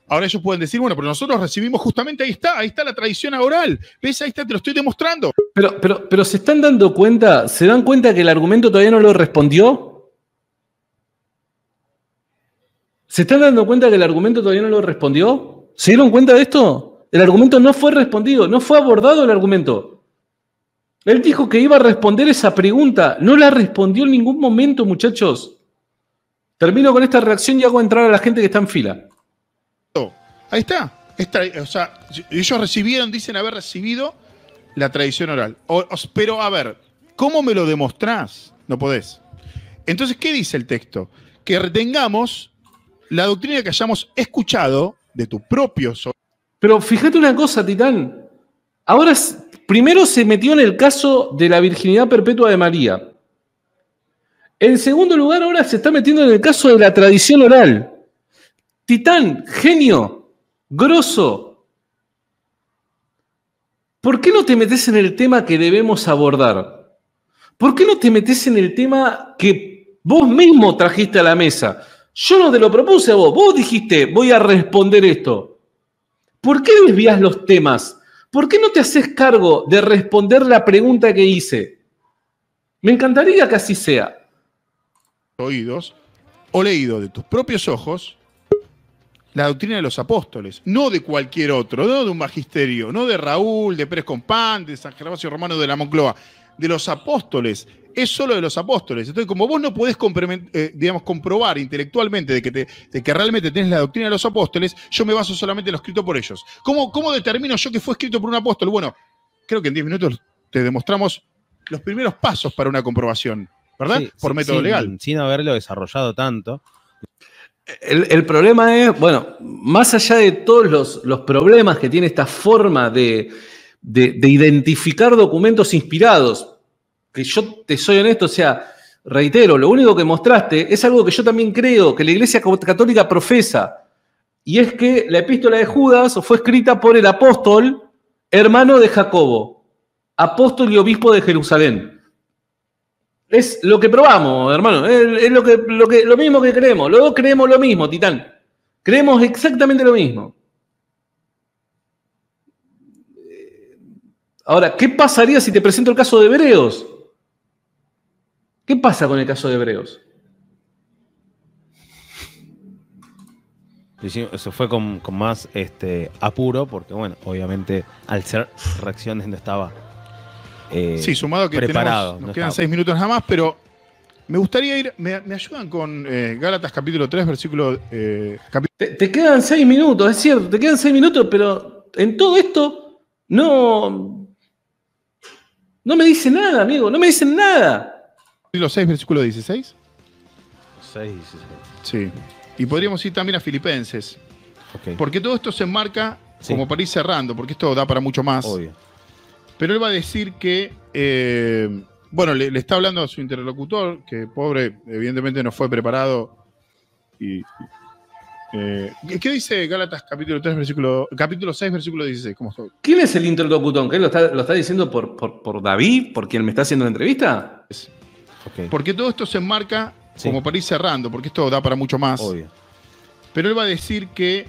Ahora ellos pueden decir, bueno, pero nosotros recibimos justamente, ahí está la tradición oral. ¿Ves? Ahí está, te lo estoy demostrando. Pero ¿se están dando cuenta? ¿Se dan cuenta que el argumento todavía no lo respondió? ¿Se están dando cuenta que el argumento todavía no lo respondió? ¿Se dieron cuenta de esto? El argumento no fue respondido, no fue abordado el argumento. Él dijo que iba a responder esa pregunta. No la respondió en ningún momento, muchachos. Termino con esta reacción y hago entrar a la gente que está en fila. Ahí está. O sea, ellos dicen haber recibido la tradición oral. Pero, a ver, ¿cómo me lo demostrás? No podés. Entonces, ¿qué dice el texto? Que retengamos la doctrina que hayamos escuchado de tu propio... Pero fíjate una cosa, Titán. Ahora, primero se metió en el caso de la virginidad perpetua de María. En segundo lugar, ahora se está metiendo en el caso de la tradición oral. Titán, genio, grosso. ¿Por qué no te metes en el tema que debemos abordar? ¿Por qué no te metes en el tema que vos mismo trajiste a la mesa? Yo no te lo propuse a vos. Vos dijiste, voy a responder esto. ¿Por qué desvías los temas? ¿Por qué no te haces cargo de responder la pregunta que hice? Me encantaría que así sea. Oídos o leído de tus propios ojos la doctrina de los apóstoles, no de cualquier otro, no de un magisterio, no de Raúl, de Pérez Compán, de San Gervasio Romano de la Moncloa, de los apóstoles. Es solo de los apóstoles. Entonces, como vos no podés comprobar intelectualmente de que realmente tenés la doctrina de los apóstoles, yo me baso solamente en lo escrito por ellos. ¿Cómo determino yo que fue escrito por un apóstol? Bueno, creo que en 10 minutos te demostramos los primeros pasos para una comprobación, ¿verdad? Sí, por método legal. Sin haberlo desarrollado tanto. El problema es, bueno, más allá de todos los problemas que tiene esta forma de identificar documentos inspirados, que yo te soy honesto, o sea, reitero, lo único que mostraste es algo que yo también creo, que la Iglesia Católica profesa, y es que la epístola de Judas fue escrita por el apóstol, hermano de Jacobo, apóstol y obispo de Jerusalén. Es lo que probamos, hermano, es lo mismo que creemos, los dos creemos lo mismo, Titán, creemos exactamente lo mismo. Ahora, ¿qué pasaría si te presento el caso de Hebreos? ¿Qué pasa con el caso de Hebreos? Eso fue con más apuro, porque bueno, obviamente al ser reacciones no estaba sí, sumado que preparado. nos quedan 6 minutos nada más, pero me gustaría ir, me ayudan con Gálatas capítulo 3, versículo... Te quedan 6 minutos, es cierto, te quedan 6 minutos, pero en todo esto no me dicen nada, amigo, no me dicen nada. Capítulo 6, versículo 16. 6, 16. Sí. Y podríamos ir también a Filipenses. Okay. Porque todo esto se enmarca, como para ir cerrando, porque esto da para mucho más. Obvio. Pero él va a decir que, bueno, le está hablando a su interlocutor, que pobre, evidentemente no fue preparado. ¿Qué dice Gálatas capítulo 6, versículo 16? ¿Cómo está? ¿Quién es el interlocutor? ¿Qué lo está diciendo por David, por quien me está haciendo la entrevista? Okay. Porque todo esto se enmarca, como para ir cerrando, porque esto da para mucho más. Obvio. Pero él va a decir que,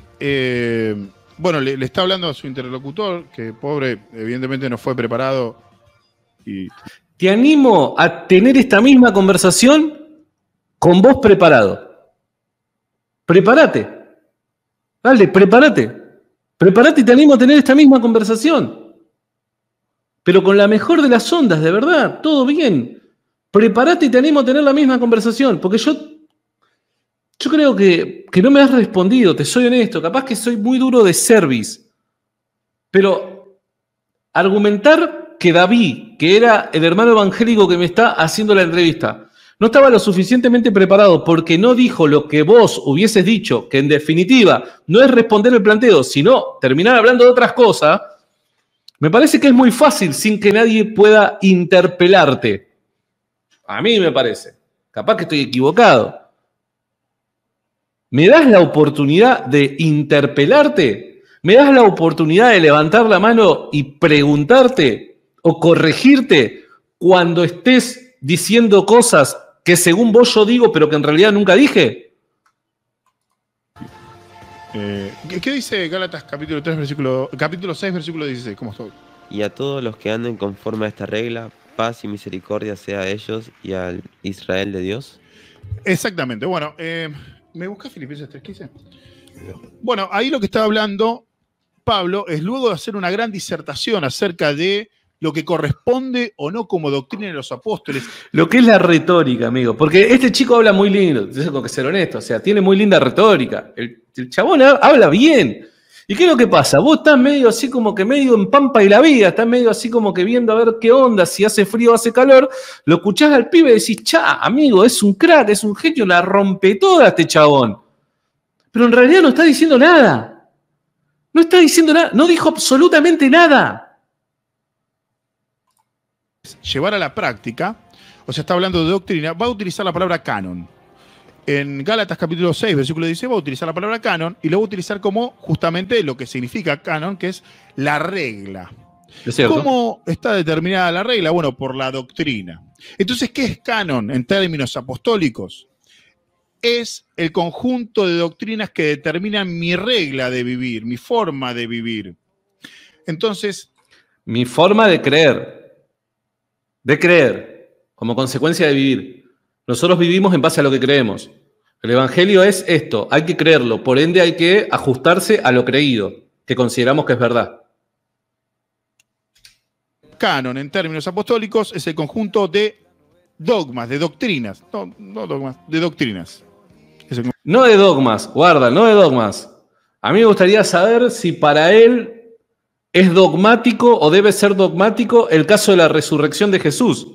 bueno, le está hablando a su interlocutor, que pobre, evidentemente no fue preparado. Te animo a tener esta misma conversación con vos preparado. Prepárate. Dale, prepárate. Prepárate y te animo a tener esta misma conversación. Pero con la mejor de las ondas, de verdad, todo bien. Prepárate y te animo a tener la misma conversación, porque yo creo que no me has respondido, te soy honesto, capaz que soy muy duro de service, pero argumentar que David, que era el hermano evangélico que me está haciendo la entrevista, No estaba lo suficientemente preparado porque no dijo lo que vos hubieses dicho, que en definitiva no es responder el planteo, sino terminar hablando de otras cosas. Me parece que es muy fácil sin que nadie pueda interpelarte. A mí me parece. Capaz que estoy equivocado. ¿Me das la oportunidad de interpelarte? ¿Me das la oportunidad de levantar la mano y preguntarte o corregirte cuando estés diciendo cosas que según vos yo digo, pero que en realidad nunca dije? ¿Qué dice Gálatas capítulo 6, versículo 16? ¿Cómo estoy? Y a todos los que anden conforme a esta regla, paz y misericordia sea a ellos y al Israel de Dios. Exactamente. Bueno, ¿me busca Filipenses 3:15? Bueno, ahí lo que estaba hablando Pablo es luego de hacer una gran disertación acerca de lo que corresponde o no como doctrina de los apóstoles. Lo que es la retórica, amigo. Porque este chico habla muy lindo, tengo que ser honesto, o sea, tiene muy linda retórica. El chabón habla bien. ¿Y qué es lo que pasa? Vos estás medio así como que medio en pampa y la vida, estás medio así como que viendo a ver qué onda, si hace frío o hace calor, lo escuchás al pibe y decís, cha, amigo, es un crack, es un genio, la rompe toda este chabón. Pero en realidad no está diciendo nada. No está diciendo nada, no dijo absolutamente nada. Llevar a la práctica, o sea, está hablando de doctrina, va a utilizar la palabra canon. En Gálatas capítulo 6, versículo 16, va a utilizar la palabra canon y lo va a utilizar como justamente lo que significa canon, que es la regla. ¿Es cierto? ¿Cómo está determinada la regla? Bueno, por la doctrina. Entonces, ¿qué es canon en términos apostólicos? Es el conjunto de doctrinas que determinan mi regla de vivir, mi forma de vivir. Entonces, mi forma de creer, como consecuencia de vivir. Nosotros vivimos en base a lo que creemos. El Evangelio es esto, hay que creerlo, por ende hay que ajustarse a lo creído, que consideramos que es verdad. Canon, en términos apostólicos, es el conjunto de dogmas, de doctrinas. No dogmas, de doctrinas. No de dogmas, guarda, no de dogmas. A mí me gustaría saber si para él es dogmático o debe ser dogmático el caso de la resurrección de Jesús.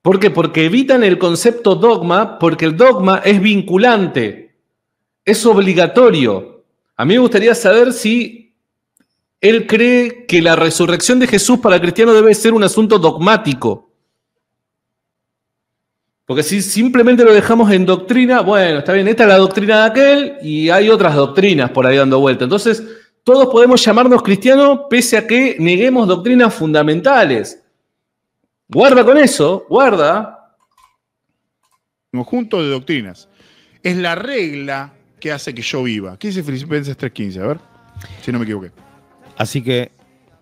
¿Por qué? Porque evitan el concepto dogma, porque el dogma es vinculante, es obligatorio. A mí me gustaría saber si él cree que la resurrección de Jesús para el cristiano debe ser un asunto dogmático. Porque si simplemente lo dejamos en doctrina, bueno, está bien, esta es la doctrina de aquel y hay otras doctrinas por ahí dando vuelta. Entonces, todos podemos llamarnos cristianos pese a que neguemos doctrinas fundamentales. Guarda con eso, guarda. Conjunto de doctrinas. Es la regla que hace que yo viva. ¿Qué dice Filipenses 3:15? A ver, si no me equivoqué. Así que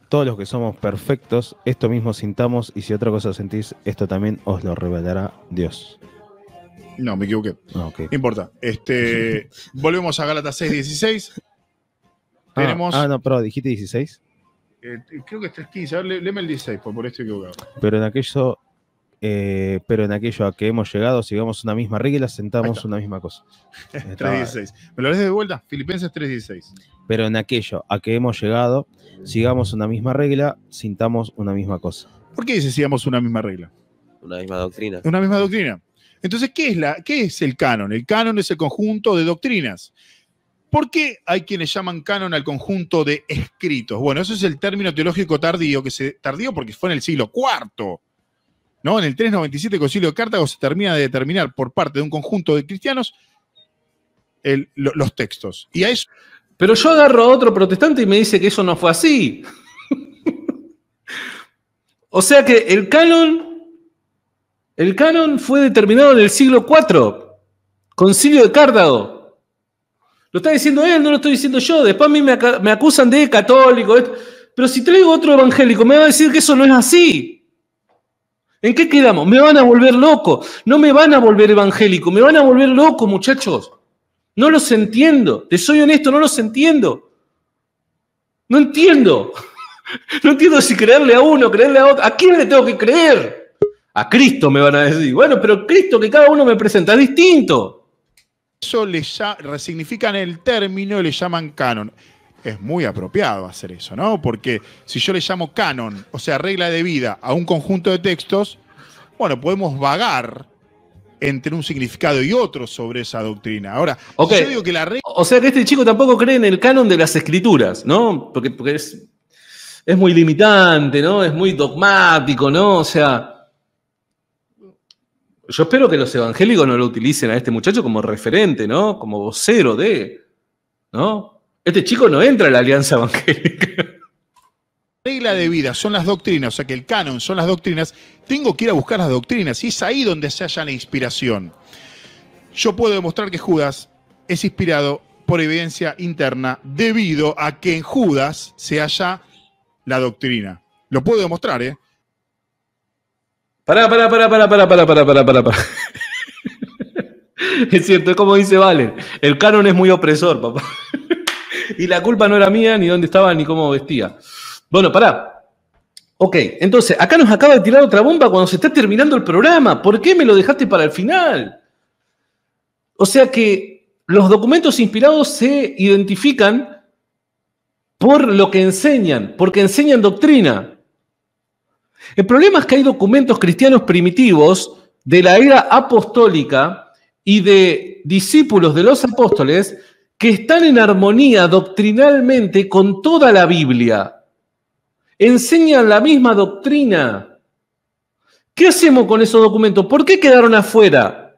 todos los que somos perfectos, esto mismo sintamos, y si otra cosa sentís, esto también os lo revelará Dios. No, me equivoqué. Okay. No importa. Volvemos a Gálatas 6:16. Tenemos. No, pero dijiste 16. Creo que es 3:15. A ver, léeme el 16, por esto equivocado. Pero en aquello a que hemos llegado, sigamos una misma regla, sentamos una misma cosa. 3:16. ¿Me lo lees de vuelta? Filipenses 3:16. Pero en aquello a que hemos llegado, sigamos una misma regla, sintamos una misma cosa. ¿Por qué dice sigamos una misma regla? Una misma doctrina. Una misma doctrina. Entonces, ¿qué es el canon? El canon es el conjunto de doctrinas. ¿Por qué hay quienes llaman canon al conjunto de escritos? Bueno, eso es el término teológico tardío, tardío porque fue en el siglo IV. ¿No? En el 397 Concilio de Cartago se termina de determinar por parte de un conjunto de cristianos los textos. Y a eso. Pero yo agarro a otro protestante y me dice que eso no fue así. O sea que el canon fue determinado en el siglo IV, Concilio de Cartago. Lo está diciendo él, no lo estoy diciendo yo. Después a mí me acusan de católico. Pero si traigo otro evangélico, me va a decir que eso no es así. ¿En qué quedamos? Me van a volver loco. No me van a volver evangélico, me van a volver loco, muchachos. No los entiendo. Te soy honesto, no los entiendo. No entiendo. No entiendo si creerle a uno, creerle a otro. ¿A quién le tengo que creer? A Cristo me van a decir. Bueno, pero Cristo que cada uno me presenta es distinto. Eso resignifican el término y le llaman canon. Es muy apropiado hacer eso, ¿no? Porque si yo le llamo canon, o sea, regla de vida, a un conjunto de textos, bueno, podemos vagar entre un significado y otro sobre esa doctrina. Ahora, Ok. yo digo que la regla... O sea que este chico tampoco cree en el canon de las escrituras, ¿no? Porque es muy limitante, ¿no? Es muy dogmático, ¿no? O sea, yo espero que los evangélicos no lo utilicen a este muchacho como referente, ¿no? Como vocero de, ¿no? Este chico no entra en la alianza evangélica. regla de vida son las doctrinas, o sea que el canon son las doctrinas, tengo que ir a buscar las doctrinas y es ahí donde se halla la inspiración. Yo puedo demostrar que Judas es inspirado por evidencia interna debido a que en Judas se halla la doctrina. Lo puedo demostrar, ¿eh? Pará. Es cierto, es como dice Valen, el canon es muy opresor, papá. Y la culpa no era mía, ni dónde estaba, ni cómo vestía. Bueno, pará. Ok, entonces, acá nos acaba de tirar otra bomba cuando se está terminando el programa. ¿Por qué me lo dejaste para el final? O sea que los documentos inspirados se identifican por lo que enseñan, porque enseñan doctrina. El problema es que hay documentos cristianos primitivos de la era apostólica y de discípulos de los apóstoles que están en armonía doctrinalmente con toda la Biblia. Enseñan la misma doctrina. ¿Qué hacemos con esos documentos? ¿Por qué quedaron afuera?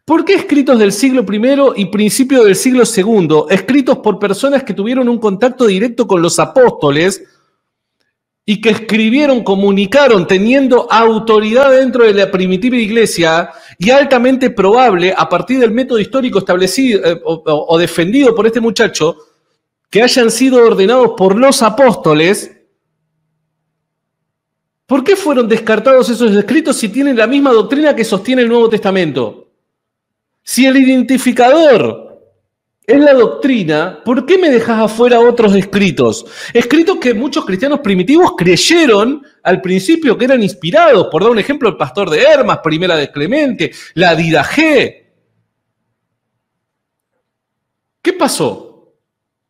¿Por qué escritos del siglo I y principio del siglo II, escritos por personas que tuvieron un contacto directo con los apóstoles y que escribieron, comunicaron, teniendo autoridad dentro de la primitiva iglesia y altamente probable, a partir del método histórico establecido o defendido por este muchacho, que hayan sido ordenados por los apóstoles? ¿Por qué fueron descartados esos escritos si tienen la misma doctrina que sostiene el Nuevo Testamento? Si el identificador es la doctrina, ¿por qué me dejas afuera otros escritos? Escritos que muchos cristianos primitivos creyeron al principio que eran inspirados. Por dar un ejemplo, el Pastor de Hermas, Primera de Clemente, la Didaché. ¿Qué pasó?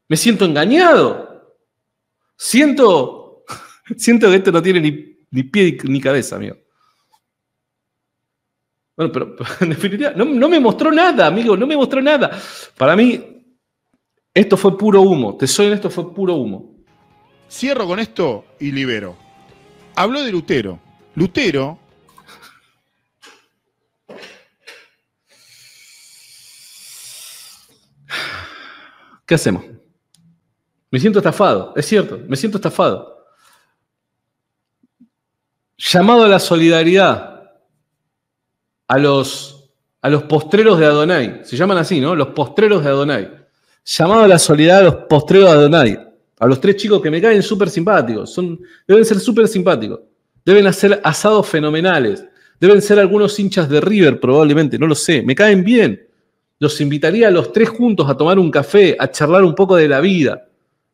¿Me siento engañado? Siento que esto no tiene ni pie ni cabeza, amigo. Bueno, pero en definitiva, no me mostró nada, amigo, no me mostró nada. Para mí, esto fue puro humo. Te soy honesto, fue puro humo. Cierro con esto y libero. Habló de Lutero. Lutero... ¿Qué hacemos? Me siento estafado, es cierto, me siento estafado. Llamado a la solidaridad a los postreros de Adonai. Se llaman así, ¿no? Los postreros de Adonai. Llamado a la solidaridad a los postreros de Adonai. A los tres chicos que me caen súper simpáticos. Deben ser súper simpáticos. Deben hacer asados fenomenales. Deben ser algunos hinchas de River, probablemente, no lo sé. Me caen bien. Los invitaría a los tres juntos a tomar un café, a charlar un poco de la vida,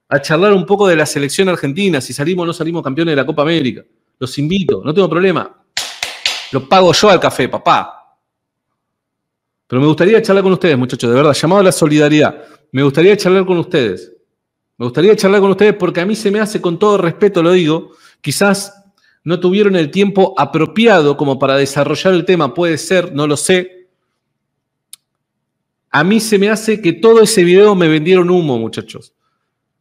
a charlar un poco de la selección argentina, si salimos o no salimos campeones de la Copa América. Los invito, no tengo problema. Lo pago yo al café, papá. Pero me gustaría charlar con ustedes, muchachos, de verdad, llamado a la solidaridad. Me gustaría charlar con ustedes. Me gustaría charlar con ustedes porque a mí se me hace, con todo respeto lo digo, quizás no tuvieron el tiempo apropiado como para desarrollar el tema, puede ser, no lo sé. A mí se me hace que todo ese video me vendieron humo, muchachos.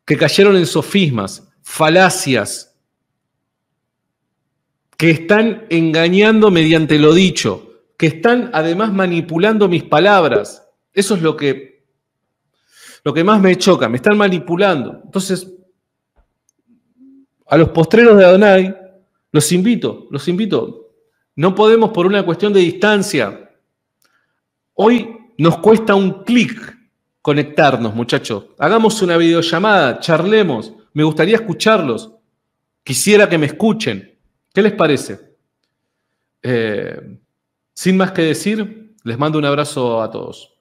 Que cayeron en sofismas, falacias, que están engañando mediante lo dicho, que están además manipulando mis palabras. Eso es lo que más me choca, me están manipulando. Entonces, a los postreros de Adonai, los invito. No podemos por una cuestión de distancia. Hoy nos cuesta un clic conectarnos, muchachos. Hagamos una videollamada, charlemos. Me gustaría escucharlos. Quisiera que me escuchen. ¿Qué les parece? Sin más que decir, les mando un abrazo a todos.